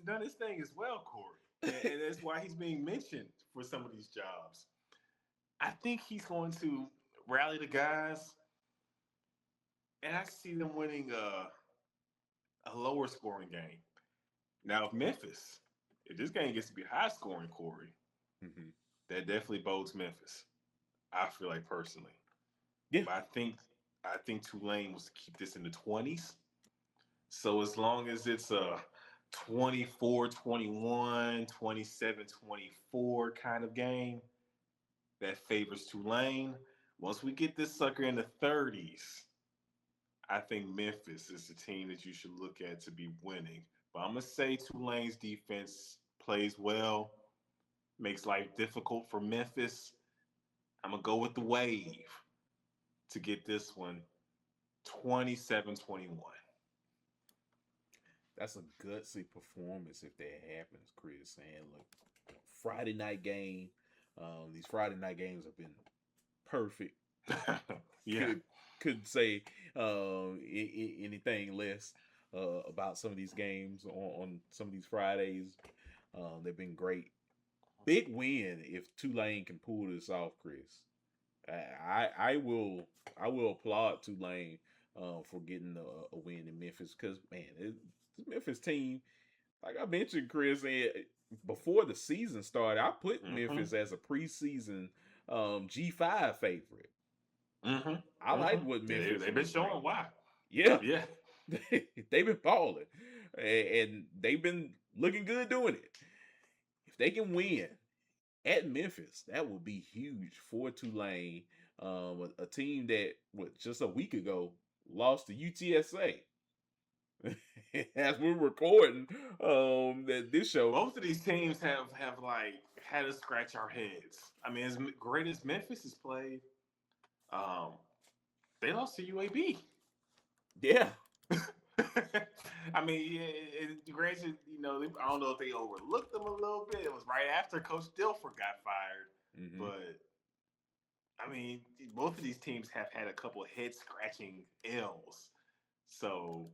done his thing as well, Kory. And that's why he's being mentioned for some of these jobs. I think he's going to rally the guys, and I see them winning a lower scoring game. Now, if this game gets to be high scoring, Kory, that definitely bodes Memphis. I feel like personally. Yeah. But I think Tulane was to keep this in the 20s. So as long as it's a 24-21, 27-24 kind of game that favors Tulane, once we get this sucker in the 30s, I think Memphis is the team that you should look at to be winning. But I'm going to say Tulane's defense plays well, makes life difficult for Memphis. I'm going to go with the Wave to get this one 27-21. That's a gutsy performance if that happens, Chris. And look, Friday night game. These Friday night games have been perfect. Yeah. Couldn't say anything less about some of these games on some of these Fridays. They've been great. Big win if Tulane can pull this off, Chris. I will applaud Tulane for getting a win in Memphis because man, this Memphis team, like I mentioned, Chris, before the season started, I put Memphis as a preseason G5 favorite. I like what Memphis. They've been showing why. Yeah, yeah. They've been balling, and they've been looking good doing it. If they can win at Memphis, that would be huge for Tulane, a team that just a week ago lost to UTSA. As we're recording this show, both of these teams have like had us scratch our heads. I mean, as great as Memphis has played, they lost to UAB. Yeah. I mean, granted, I don't know if they overlooked them a little bit. It was right after Coach Dilfer got fired, Mm-hmm. but I mean, both of these teams have had a couple of head scratching L's, so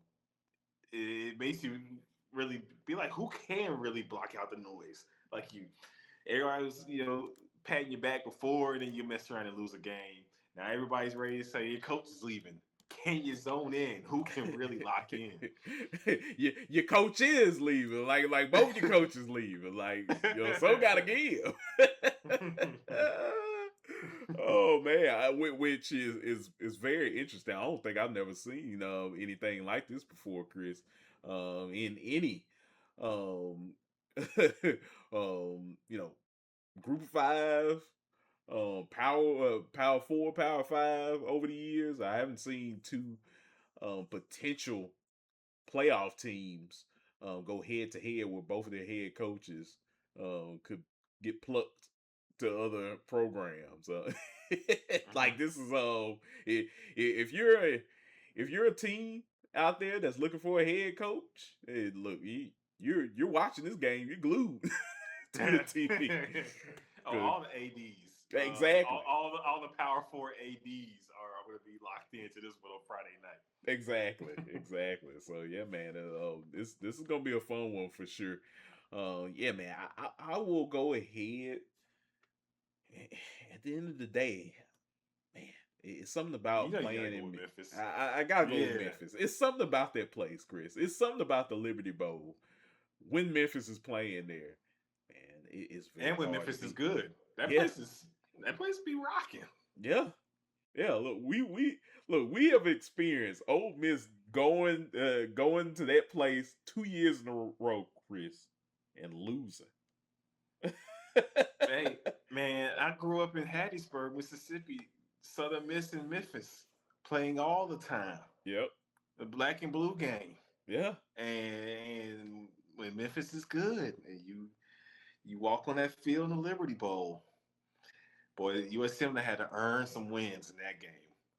it makes you really be like, who can really block out the noise? Like everybody was, patting you back before, and then you mess around and lose a game. Now everybody's ready to say your coach is leaving. Can you zone in? Who can really lock in? your coach is leaving, like both your coaches leaving, like so gotta give. Oh man, which is very interesting. I don't think I've never seen anything like this before, Chris. In any um you know group of five, power four, power five over the years. I haven't seen two potential playoff teams go head to head with both of their head coaches could get plucked to other programs. Like this is if you're a team out there that's looking for a head coach, look, you're watching this game, you're glued to the TV. All the ads, Exactly. all the power four ads are going to be locked into this one on Friday night. Exactly. So yeah, man, this is gonna be a fun one for sure. Yeah, man, I will go ahead. At the end of the day, man, it's something You about know you gotta playing go in. with Memphis. I gotta go with Yeah. Memphis. It's something about that place, Chris. It's something about the Liberty Bowl when Memphis is playing there. Man, it's And very when hard to Memphis is beat. good, Yeah, that place be rocking. yeah. Yeah, look, we have experienced Ole Miss going to that place 2 years in a row, Chris, and losing. Hey, man, I grew up in Hattiesburg, Mississippi, Southern Miss and Memphis, playing all the time. Yep. The black and blue game. Yeah. And when Memphis is good, and you walk on that field in the Liberty Bowl, boy, USM had to earn some wins in that game.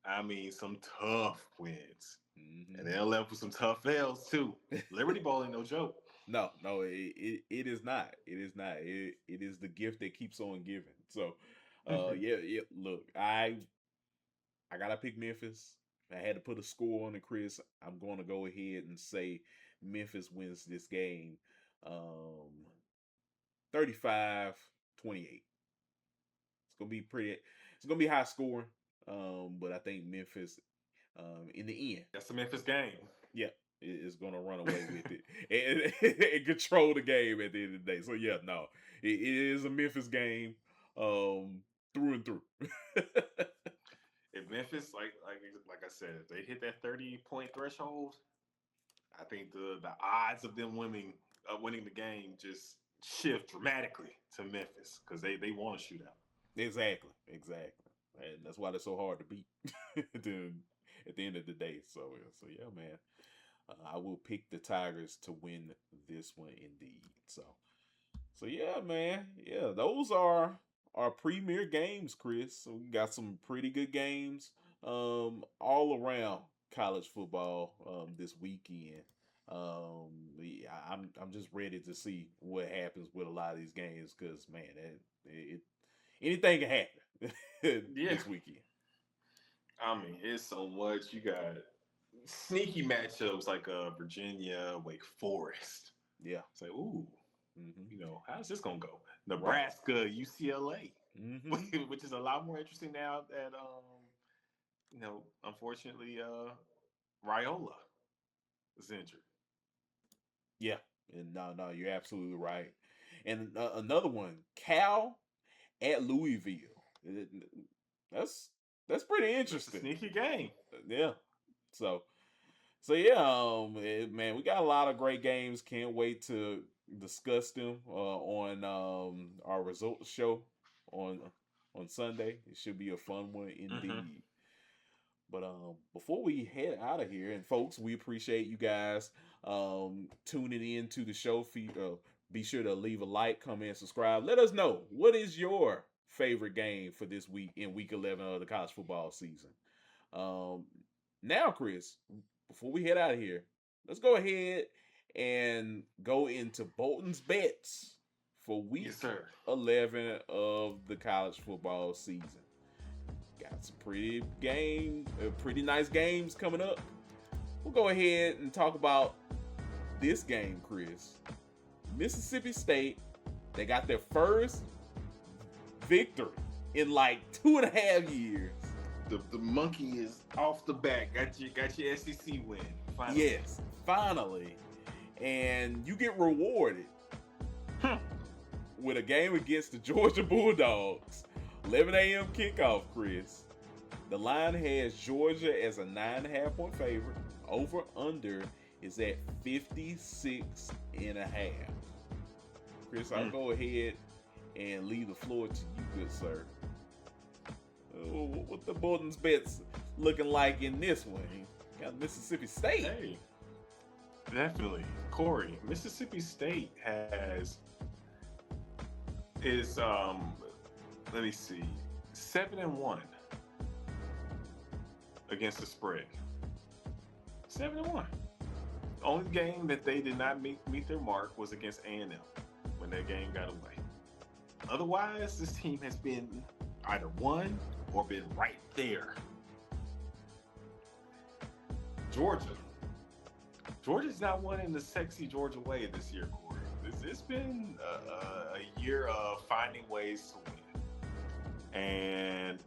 I mean, some tough wins. Mm-hmm. And they'll left with some tough L's too. Liberty Bowl ain't no joke. No, it is not. It is not. It is the gift that keeps on giving. So, yeah. Look, I gotta pick Memphis. I had to put a score on it, Chris. I'm going to go ahead and say Memphis wins this game, um, 35-28. It's gonna be pretty. It's gonna be high scoring, but I think Memphis, in the end, That's the Memphis game. yeah, is gonna run away with it and control the game at the end of the day. So yeah, no, it is a Memphis game, through and through. If Memphis, like I said, if they hit that 30-point threshold, I think the odds of them winning the game just shift dramatically to Memphis because they want a shootout. Exactly, and that's why they're so hard to beat at the end of the day. So yeah, man, I will pick the Tigers to win this one indeed. So yeah, man, yeah, those are our premier games, Chris. So we got some pretty good games all around college football this weekend. Yeah, I'm just ready to see what happens with a lot of these games because man, anything can happen Yeah, this weekend. I mean it's so much. You got sneaky matchups like Virginia, Wake Forest. Yeah. Say, ooh, Mm-hmm. how's this gonna go? Right. Nebraska, UCLA, Mm-hmm. which is a lot more interesting now that unfortunately, Raiola is injured. Yeah. And no, you're absolutely right. And another one, Cal at Louisville. That's that's pretty That's a interesting. sneaky game. Yeah. So yeah, man, we got a lot of great games. Can't wait to discuss them on our results show on Sunday. It should be a fun one Mm-hmm. indeed. But before we head out of here, and folks, we appreciate you guys tuning in to the show. Be sure to leave a like, comment, subscribe. Let us know what is your favorite game for this week in Week 11 of the college football season. Um, Now, Chris, before we head out of here, let's go ahead and go into Bolton's bets for week Yes, sir. 11 of the college football season. Got some pretty nice games coming up. We'll go ahead and talk about this game, Chris. Mississippi State, they got their first victory in like 2.5 years. The monkey is off the back. Got your SEC win. Finally. Yes, finally. And you get rewarded with a game against the Georgia Bulldogs. 11 a.m. kickoff, Chris. The line has Georgia as a 9.5-point favorite. Over under is at 56.5. Chris, I'll go ahead and leave the floor to you, good sir. What the Bolton's bets looking like in this one? Got Mississippi State. Hey, definitely, Kory. Mississippi State is let me see, 7-1 against the spread. 7-1. The only game that they did not meet their mark was against A&M when that game got away. Otherwise, this team has been either won or been right there. Georgia's not won in the sexy Georgia way this year, Kory. It's been a year of finding ways to win. And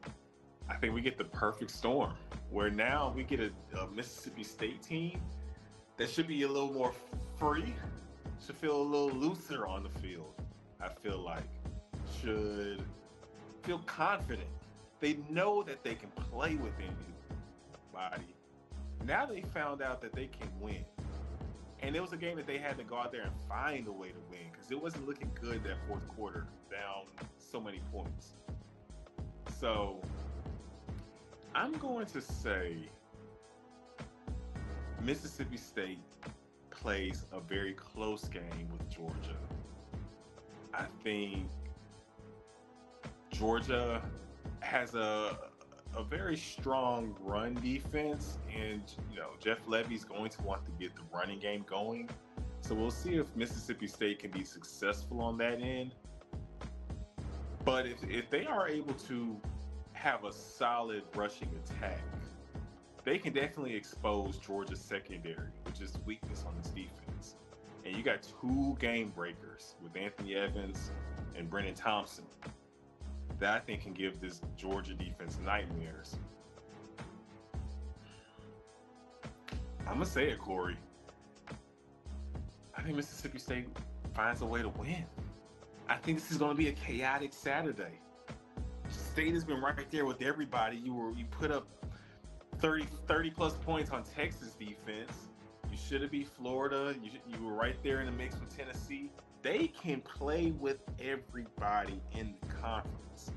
I think we get the perfect storm where now we get a Mississippi State team that should be a little more free, should feel a little looser on the field. I feel like should feel confident. They know that they can play with anybody. Now they found out that they can win. And it was a game that they had to go out there and find a way to win because it wasn't looking good that fourth quarter, down so many points. So I'm going to say Mississippi State plays a very close game with Georgia. I think Georgia has a very strong run defense, and Jeff Levy's going to want to get the running game going. So we'll see if Mississippi State can be successful on that end. But if they are able to have a solid rushing attack, they can definitely expose Georgia's secondary, which is weakness on its defense. And you got two game breakers with Anthony Evans and Brennan Thompson that I think can give this Georgia defense nightmares. I'm going to say it, Kory. I think Mississippi State finds a way to win. I think this is going to be a chaotic Saturday. State has been right there with everybody. You put up 30 plus points on Texas defense. You should have beat Florida. You were right there in the mix with Tennessee. They can play with everybody in the conference.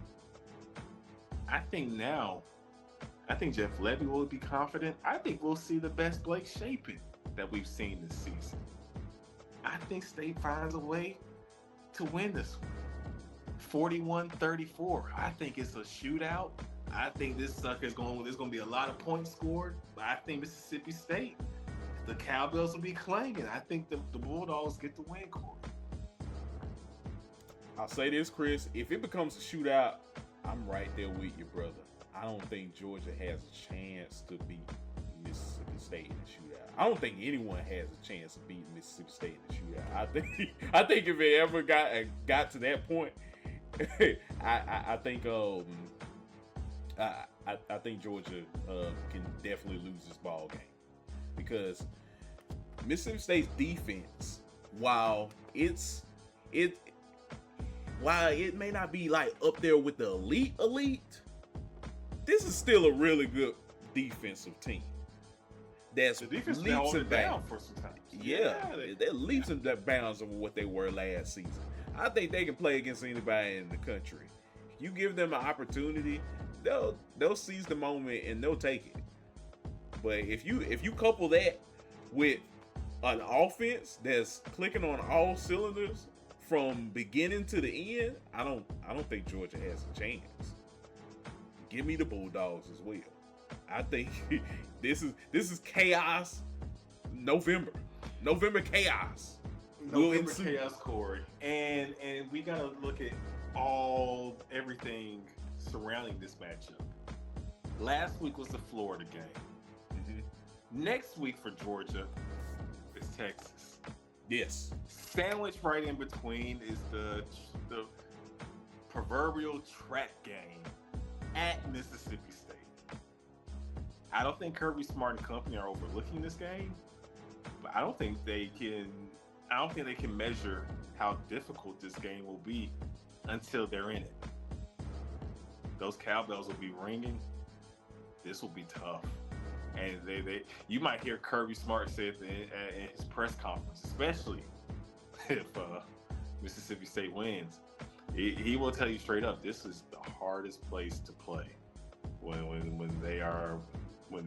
I think Jeff Levy will be confident. I think we'll see the best Blake Shapen that we've seen this season. I think State finds a way to win this one. 41-34. I think it's a shootout. I think this sucker's there's going to be a lot of points scored. But I think Mississippi State, the cowbells will be clanging. I think the Bulldogs get the win, Kory. I'll say this, Chris. If it becomes a shootout, I'm right there with you, brother. I don't think Georgia has a chance to beat Mississippi State in a shootout. I don't think anyone has a chance of beating Mississippi State in a shootout. I think if it ever got to that point, I think I think Georgia can definitely lose this ball game because Mississippi State's defense, while it may not be like up there with the elite, this is still a really good defensive team. That's the defense leaps held and it down bounds. for some time. Yeah, they're leaps and bounds over what they were last season. I think they can play against anybody in the country. You give them an opportunity, they'll seize the moment and they'll take it. But if you couple that with an offense that's clicking on all cylinders from beginning to the end, I don't think Georgia has a chance. Give me the Bulldogs as well. I think this is chaos November chaos. November chaos, Kory, and we gotta look at everything surrounding this matchup. Last week was the Florida game. Mm-hmm. Next week for Georgia is Texas. Yes. Sandwiched right in between is the proverbial track game at Mississippi State. I don't think Kirby Smart and company are overlooking this game, but I don't think they can measure how difficult this game will be until they're in it. Those cowbells will be ringing. This will be tough. And you might hear Kirby Smart say it in his press conference, especially if Mississippi State wins. He will tell you straight up, this is the hardest place to play when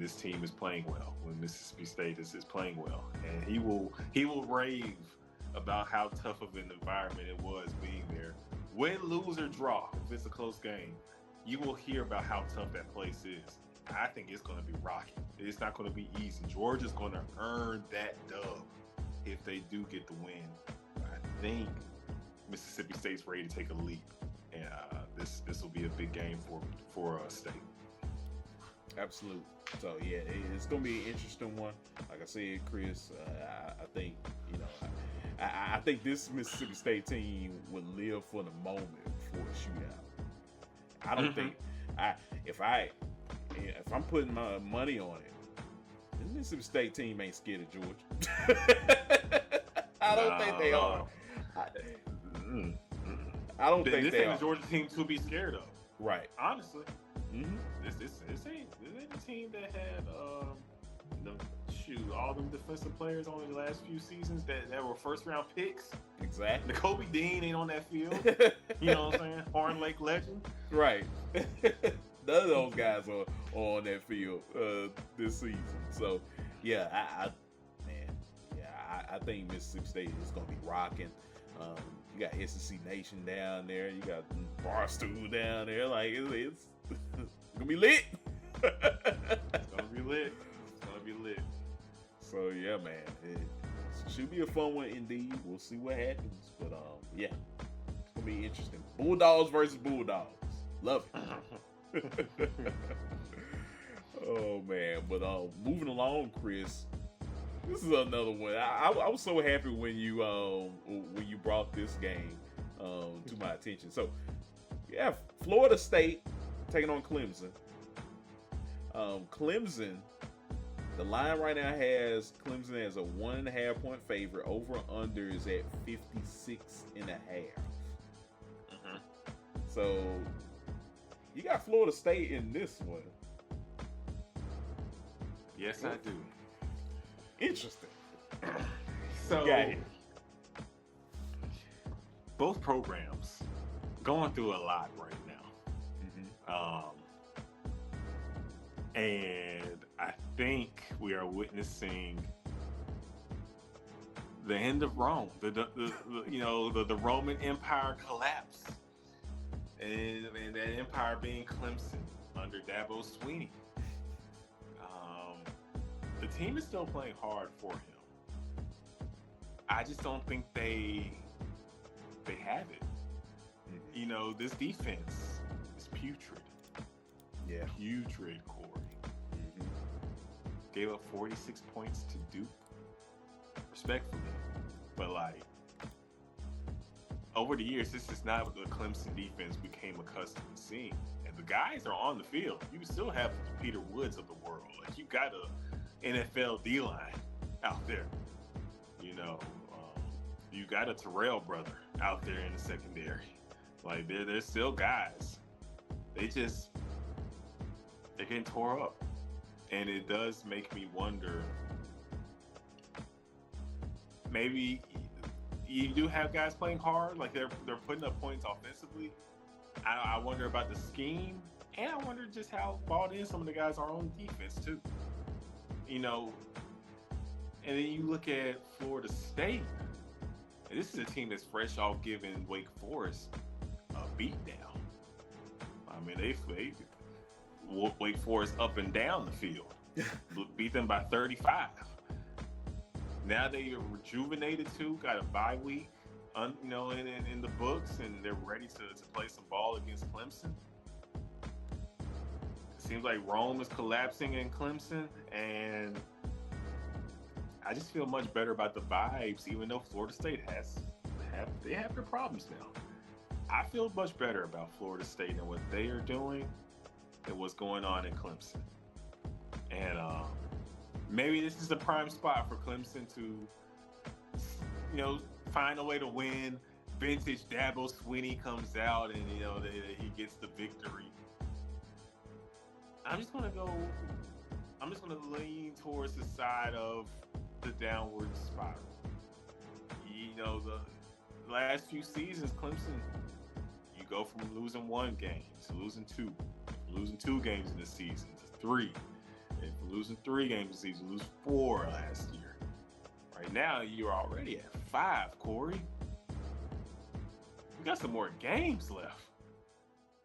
this team is playing well, when Mississippi State is playing well. And he will rave about how tough of an environment it was being there. Win, lose, or draw, if it's a close game, you will hear about how tough that place is. I think it's going to be rocky. It's not going to be easy. Georgia's going to earn that dub if they do get the win. I think Mississippi State's ready to take a leap, and this will be a big game for State. Absolutely. So yeah, it's going to be an interesting one. Like I said, Chris, I think I think this Mississippi State team would live for the moment before a shootout. I don't think if I'm putting my money on it, this Mississippi State team ain't scared of Georgia. I don't think they are. I don't think they are. This ain't a Georgia team to be scared of. Right. Honestly. Mm-hmm. This ain't a team that had all them defensive players on the last few seasons that were first round picks. Exactly. The Kobe Dean ain't on that field. You know what I'm saying? Horn Lake legend. Right. None of those guys are on that field this season. So yeah, I think Mississippi State is going to be rocking. You got SEC Nation down there. You got Barstool down there. Like it's gonna be lit. It's gonna be lit. It's gonna be lit. So yeah, man, it should be a fun one indeed. We'll see what happens, but yeah, it's gonna be interesting. Bulldogs versus Bulldogs. Love it. Oh man, but moving along, Chris. This is another one. I was so happy when you brought this game to my attention. So, yeah, Florida State taking on Clemson. Clemson, the line right now has Clemson as a 1.5 point favorite. Over under is at 56.5. Mm-hmm. So, you got Florida State in this one. Yes, I do. Interesting. So, both programs going through a lot right now. Mm-hmm. And I think we are witnessing the end of Rome, the Roman Empire collapse, and that empire being Clemson under Dabo Swinney. The team is still playing hard for him. I just don't think they have it. Mm-hmm. You know, this defense is putrid. Yeah. Putrid, Kory. Mm-hmm. Gave up 46 points to Duke. Respectfully. But, over the years, this is not what the Clemson defense became accustomed to seeing. And the guys are on the field. You still have the Peter Woods of the world. You got a NFL D-line out there. You got a Terrell brother out there in the secondary. There's still guys. They're getting tore up. And it does make me wonder, maybe you do have guys playing hard, they're putting up points offensively. I wonder about the scheme, and I wonder just how balled in some of the guys are on defense too. And then you look at Florida State, and this is a team that's fresh off giving Wake Forest a beatdown. I mean, they Wake Forest up and down the field, beat them by 35. Now they are rejuvenated too. Got a bye week, in the books, and they're ready to play some ball against Clemson. It seems like Rome is collapsing in Clemson, and I just feel much better about the vibes, even though Florida State have their problems now. I feel much better about Florida State and what they are doing than what's going on in Clemson. And maybe this is the prime spot for Clemson to, find a way to win. Vintage Dabo Swinney comes out and, he gets the victory. I'm just going to lean towards the side of the downward spiral. The last few seasons, Clemson, you go from losing one game to losing two games in the season to three, and from losing 3 games in the season, lose 4 last year. Right now, you're already at 5, Kory. We got some more games left.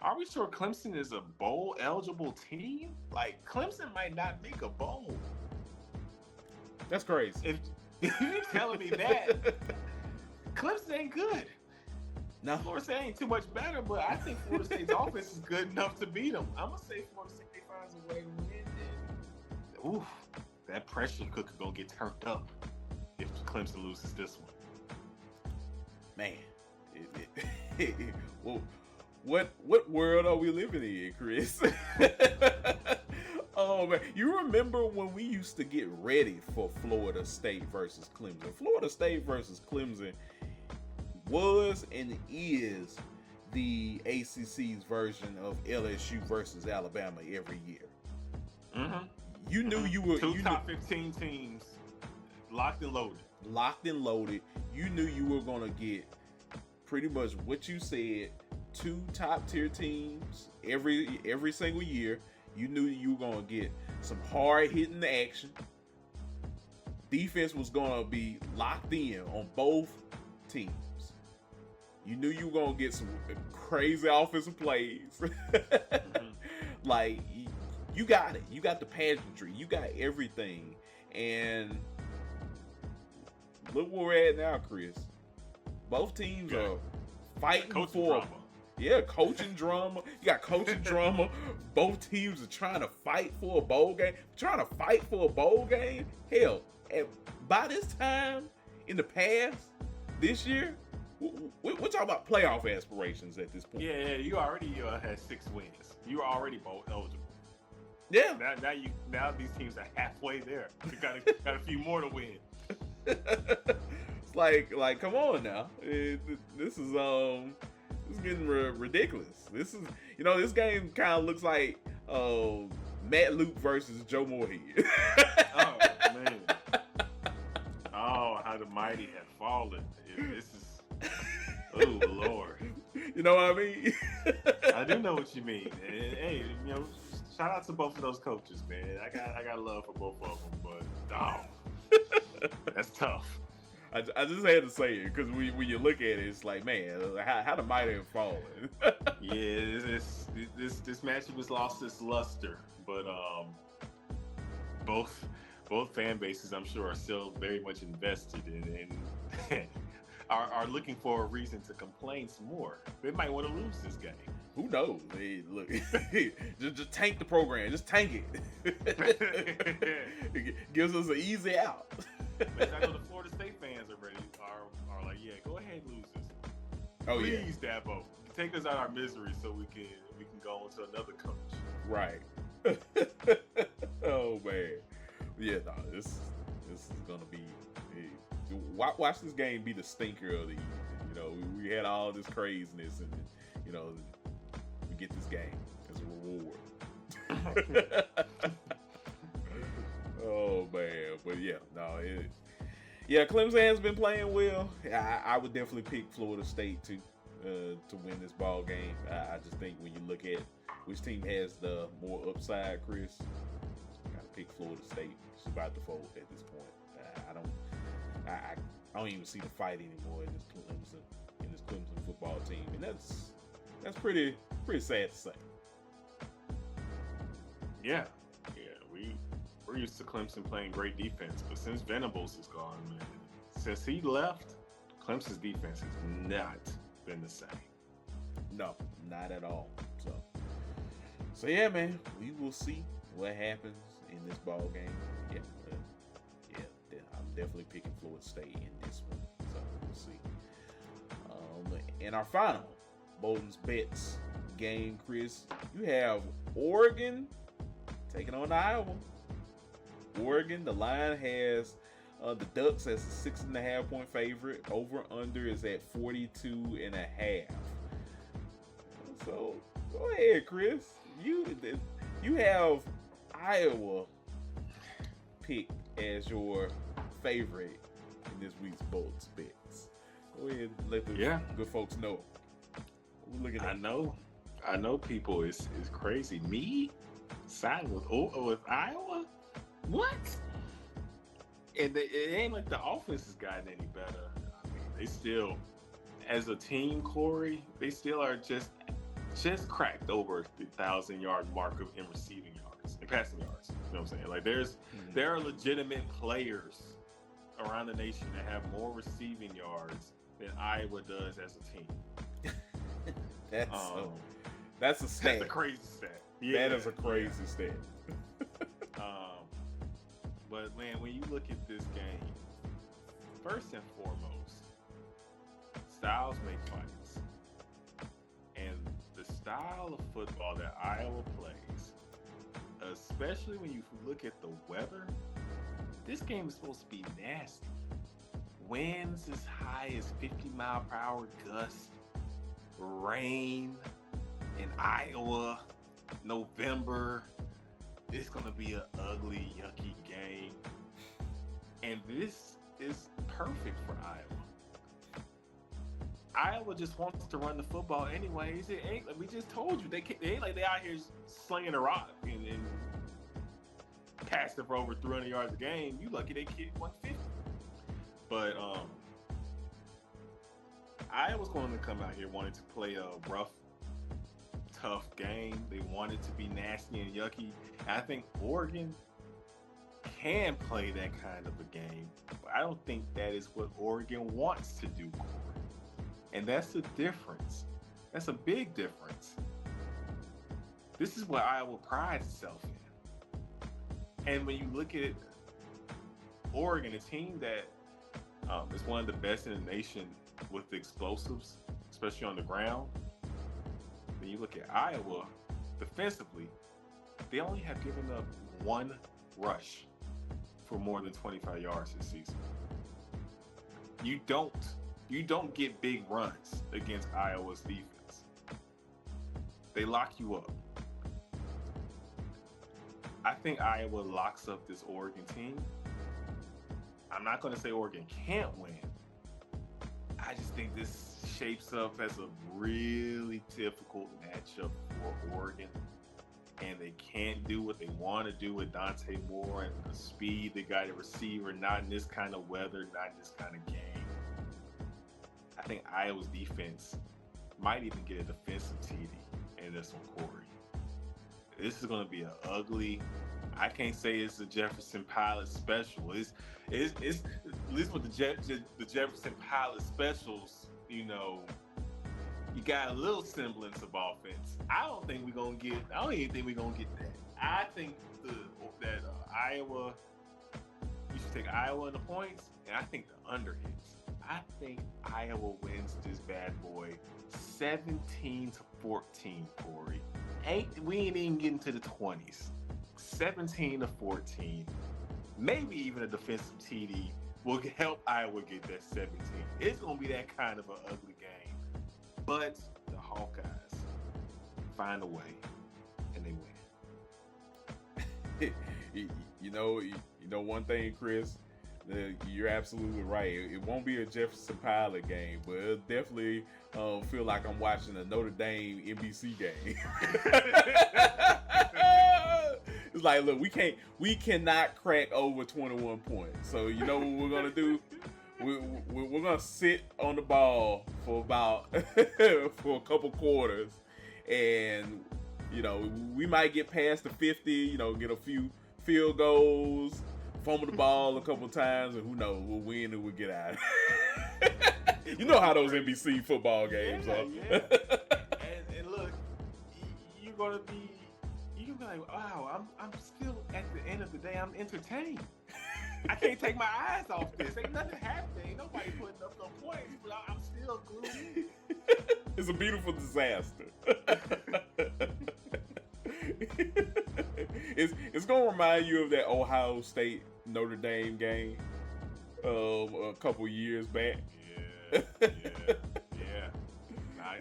Are we sure Clemson is a bowl eligible team? Like, Clemson might not make a bowl. That's crazy. If you're telling me that, Clemson ain't good. No. Florida State ain't too much better, but I think Florida State's offense is good enough to beat them. I'm going to say Florida State finds a way to win. And, that pressure cooker going to get turned up if Clemson loses this one. Man. Well, what world are we living in, Chris? Oh, man. You remember when we used to get ready for Florida State versus Clemson? Florida State versus Clemson was and is the ACC's version of LSU versus Alabama every year. Mm-hmm. You knew you were... Two top 15 teams, locked and loaded. Locked and loaded. You knew you were going to get pretty much what you said, 2 top-tier teams every single year. You knew you were going to get some hard-hitting action. Defense was going to be locked in on both teams. You knew you were going to get some crazy offensive plays. Mm-hmm. Like, you got it. You got the pageantry. You got everything. And look where we're at now, Chris. Both teams are fighting for... drama. Yeah, coaching drama. You got coaching drama. Both teams are trying to fight for a bowl game. Hell, by this time in the past, this year, we're talking about playoff aspirations at this point. Yeah, you already had 6 wins. You were already bowl eligible. Yeah. Now these teams are halfway there. You got a few more to win. It's like come on now. This is getting ridiculous. This is, this game kind of looks like Matt Luke versus Joe Moorhead. Oh man! Oh, how the mighty have fallen. This is, oh Lord. You know what I mean? I do know what you mean. And, hey, shout out to both of those coaches, man. I got love for both of them, but that's tough. I just had to say it because when you look at it, it's like, man, how the mighty have fallen. Yeah, this matchup has lost its luster, but both fan bases, I'm sure, are still very much invested and are looking for a reason to complain some more. They might want to lose this game. Who knows? Hey, look, just tank the program. Just tank it. It gives us an easy out. I know the Florida State fans are like, yeah, go ahead and lose this. Oh, please, yeah. Dabo, take us out of our misery so we can go on to another coach. Right. Oh man. Yeah, no, this is gonna be. Hey, watch this game be the stinker of the evening. We had all this craziness, and we get this game as a reward. Oh man, but yeah, no, Clemson has been playing well. I would definitely pick Florida State to win this ball game. I just think when you look at which team has the more upside, Chris, gotta pick Florida State. It's about default at this point. I don't even see the fight anymore in this Clemson football team, and that's pretty sad to say. Yeah, we're used to Clemson playing great defense, but since Venables is gone, man, since he left, Clemson's defense has not been the same. No, not at all. So yeah, man, we will see what happens in this ball game. I'm definitely picking Florida State in this one. So we'll see. In our final Bolton's Bets game, Chris, you have Oregon taking on Iowa. Oregon, the line has the Ducks as a 6.5 point favorite. Over under is at 42.5. So go ahead, Chris. You have Iowa picked as your favorite in this week's Bolts Bets. Go ahead and let the good folks know. Look at that. I know people is crazy. Me siding with Iowa? What? And it ain't like the offense has gotten any better. I mean, they still, as a team, Kory, they still are just cracked over the 1,000-yard mark in receiving yards and passing yards. You know what I'm saying? Like there are legitimate players around the nation that have more receiving yards than Iowa does as a team. That's a stat. That's a crazy stat. Yeah, that is a crazy stat. But man, when you look at this game, first and foremost, styles make fights. And the style of football that Iowa plays, especially when you look at the weather, this game is supposed to be nasty. Winds as high as 50-mile-per-hour gusts, rain in Iowa, November. It's going to be an ugly, yucky game. And this is perfect for Iowa. Iowa just wants to run the football anyways. It ain't like we just told you. They ain't like they out here slinging a rock and passing for over 300 yards a game. You lucky they kick 150. But Iowa's going to come out here wanting to play a rough, tough game. They want it to be nasty and yucky. And I think Oregon can play that kind of a game, but I don't think that is what Oregon wants to do, Kory. And that's the difference. That's a big difference. This is what Iowa prides itself in. And when you look at Oregon, a team that is one of the best in the nation with the explosives, especially on the ground, when you look at Iowa, defensively, they only have given up one rush for more than 25 yards this season. You don't get big runs against Iowa's defense. They lock you up. I think Iowa locks up this Oregon team. I'm not going to say Oregon can't win. I just think this shapes up as a really difficult matchup for Oregon. And they can't do what they want to do with Dante Moore and the speed they got a receiver, not in this kind of weather, not in this kind of game. I think Iowa's defense might even get a defensive TD in this one, Kory. This is going to be an ugly. I can't say it's a Jefferson Pilot special. It's at least with the Jefferson Pilot specials, you know, you got a little semblance of offense. I don't even think we're gonna get that. I think that Iowa, you should take Iowa in the points, and I think the under hits. I think Iowa wins this bad boy 17-14, Kory. We ain't even getting to the 20s. 17-14. Maybe even a defensive TD will help Iowa get that 17. It's gonna be that kind of an ugly game. But the Hawkeyes find a way, and they win. you know one thing, Chris. You're absolutely right. It won't be a Jefferson Pilot game, but it'll definitely feel like I'm watching a Notre Dame NBC game. It's like, look, we cannot crack over 21 points. So you know what we're gonna do? We're gonna sit on the ball for about for a couple quarters, and you know we might get past the 50. You know, get a few field goals, fumble the ball a couple times, and who knows, we'll win and we'll get out. You know how those NBC football games are. Yeah. And look, you're gonna be like, wow, I'm still at the end of the day, I'm entertained. I can't take my eyes off this. Ain't nothing happening. Ain't nobody putting up no points, but I'm still glued in. It's a beautiful disaster. It's gonna remind you of that Ohio State Notre Dame game a couple years back. Yeah. I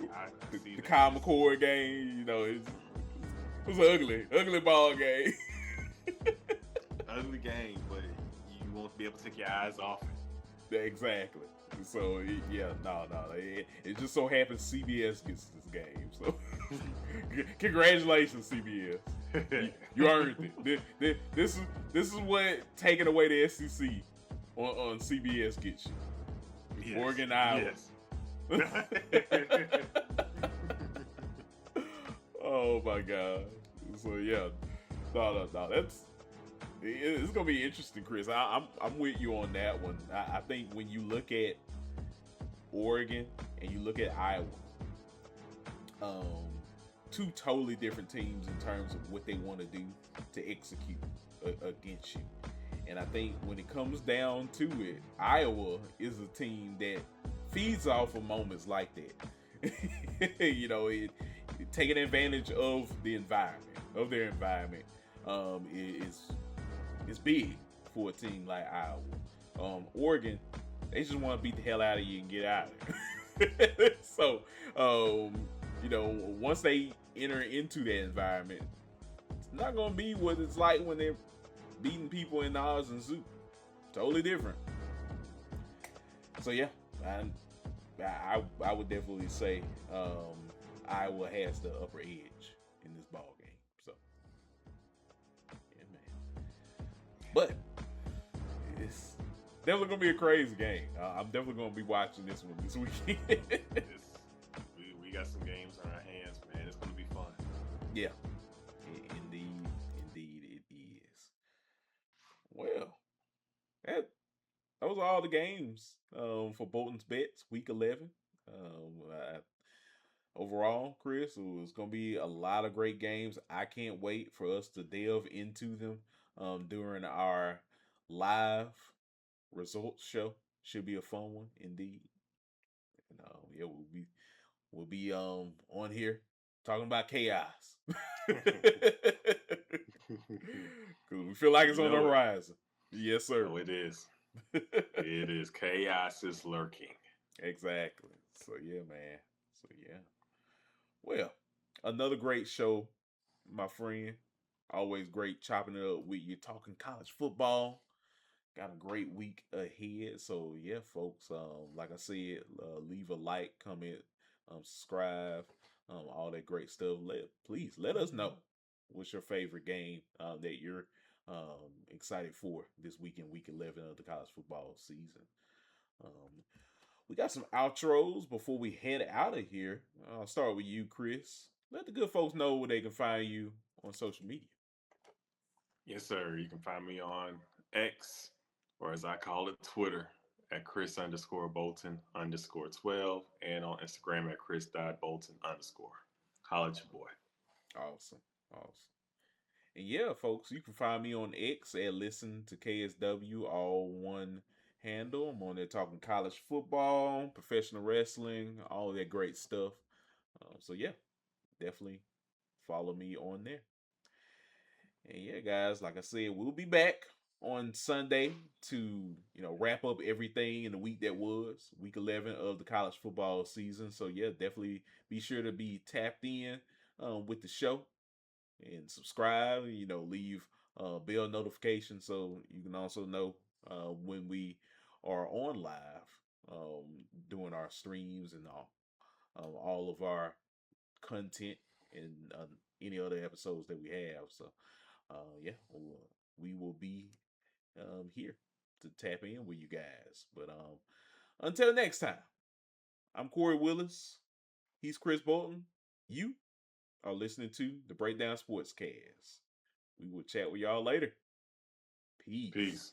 see the Kyle McCord game, you know, it was an ugly ball game. Ugly game, but you won't be able to take your eyes off it. Exactly. So it just so happens CBS gets this game. So congratulations, CBS. You earned it. This is what taking away the SEC on CBS gets you. Yes. Oregon, Iowa. Yes. Oh my God. So yeah, no. It's gonna be interesting, Chris. I'm with you on that one. I think when you look at Oregon and you look at Iowa, two totally different teams in terms of what they want to do to execute against you. And I think when it comes down to it, Iowa is a team that feeds off of moments like that. You know, taking advantage of their environment, is big for a team like Iowa. Oregon, they just want to beat the hell out of you and get out of there. So, you know, once they enter into that environment, it's not going to be what it's like when they're beating people in Oz and Zoo. Totally different. So yeah, I would definitely say Iowa has the upper edge in this ball game. So yeah, man. But it's definitely gonna be a crazy game. I'm definitely gonna be watching this one this weekend. We got some games on our hands, man. It's gonna be fun. Yeah, indeed it is. Well, those are all the games for Bolton's Bets Week 11. Overall, Chris, it was going to be a lot of great games. I can't wait for us to delve into them during our live results show. Should be a fun one, indeed. And, yeah, we'll be on here talking about chaos. Because we feel like it's on the horizon. Yes, sir. Oh, it is. It is. Chaos is lurking. Exactly. So yeah, man. So yeah. Well, another great show, my friend. Always great chopping it up with you, talking college football. Got a great week ahead. So yeah, folks. Like I said, leave a like, comment, subscribe, all that great stuff. Please let us know what's your favorite game that you're excited for this weekend, week 11 of the college football season. We got some outros before we head out of here. I'll start with you, Chris. Let the good folks know where they can find you on social media. Yes, sir. You can find me on X, or as I call it, Twitter, at Chris_Bolton_12, and on Instagram at Chris.Bolton_. Holla at your boy. Awesome. And yeah, folks, you can find me on X at Listen to KSW, all one handle. I'm on there talking college football, professional wrestling, all that great stuff. So yeah, definitely follow me on there. And yeah, guys, like I said, we'll be back on Sunday to wrap up everything in the week that was week 11 of the college football season. So yeah, definitely be sure to be tapped in with the show and subscribe. Leave bell notification so you can also know when we are on live doing our streams and all of our content and any other episodes that we have. So yeah, we will be here to tap in with you guys. But until next time, I'm Kory Willis. He's Chris Bolton. You are listening to the Breakdown Sportscast. We will chat with y'all later. Peace. Peace.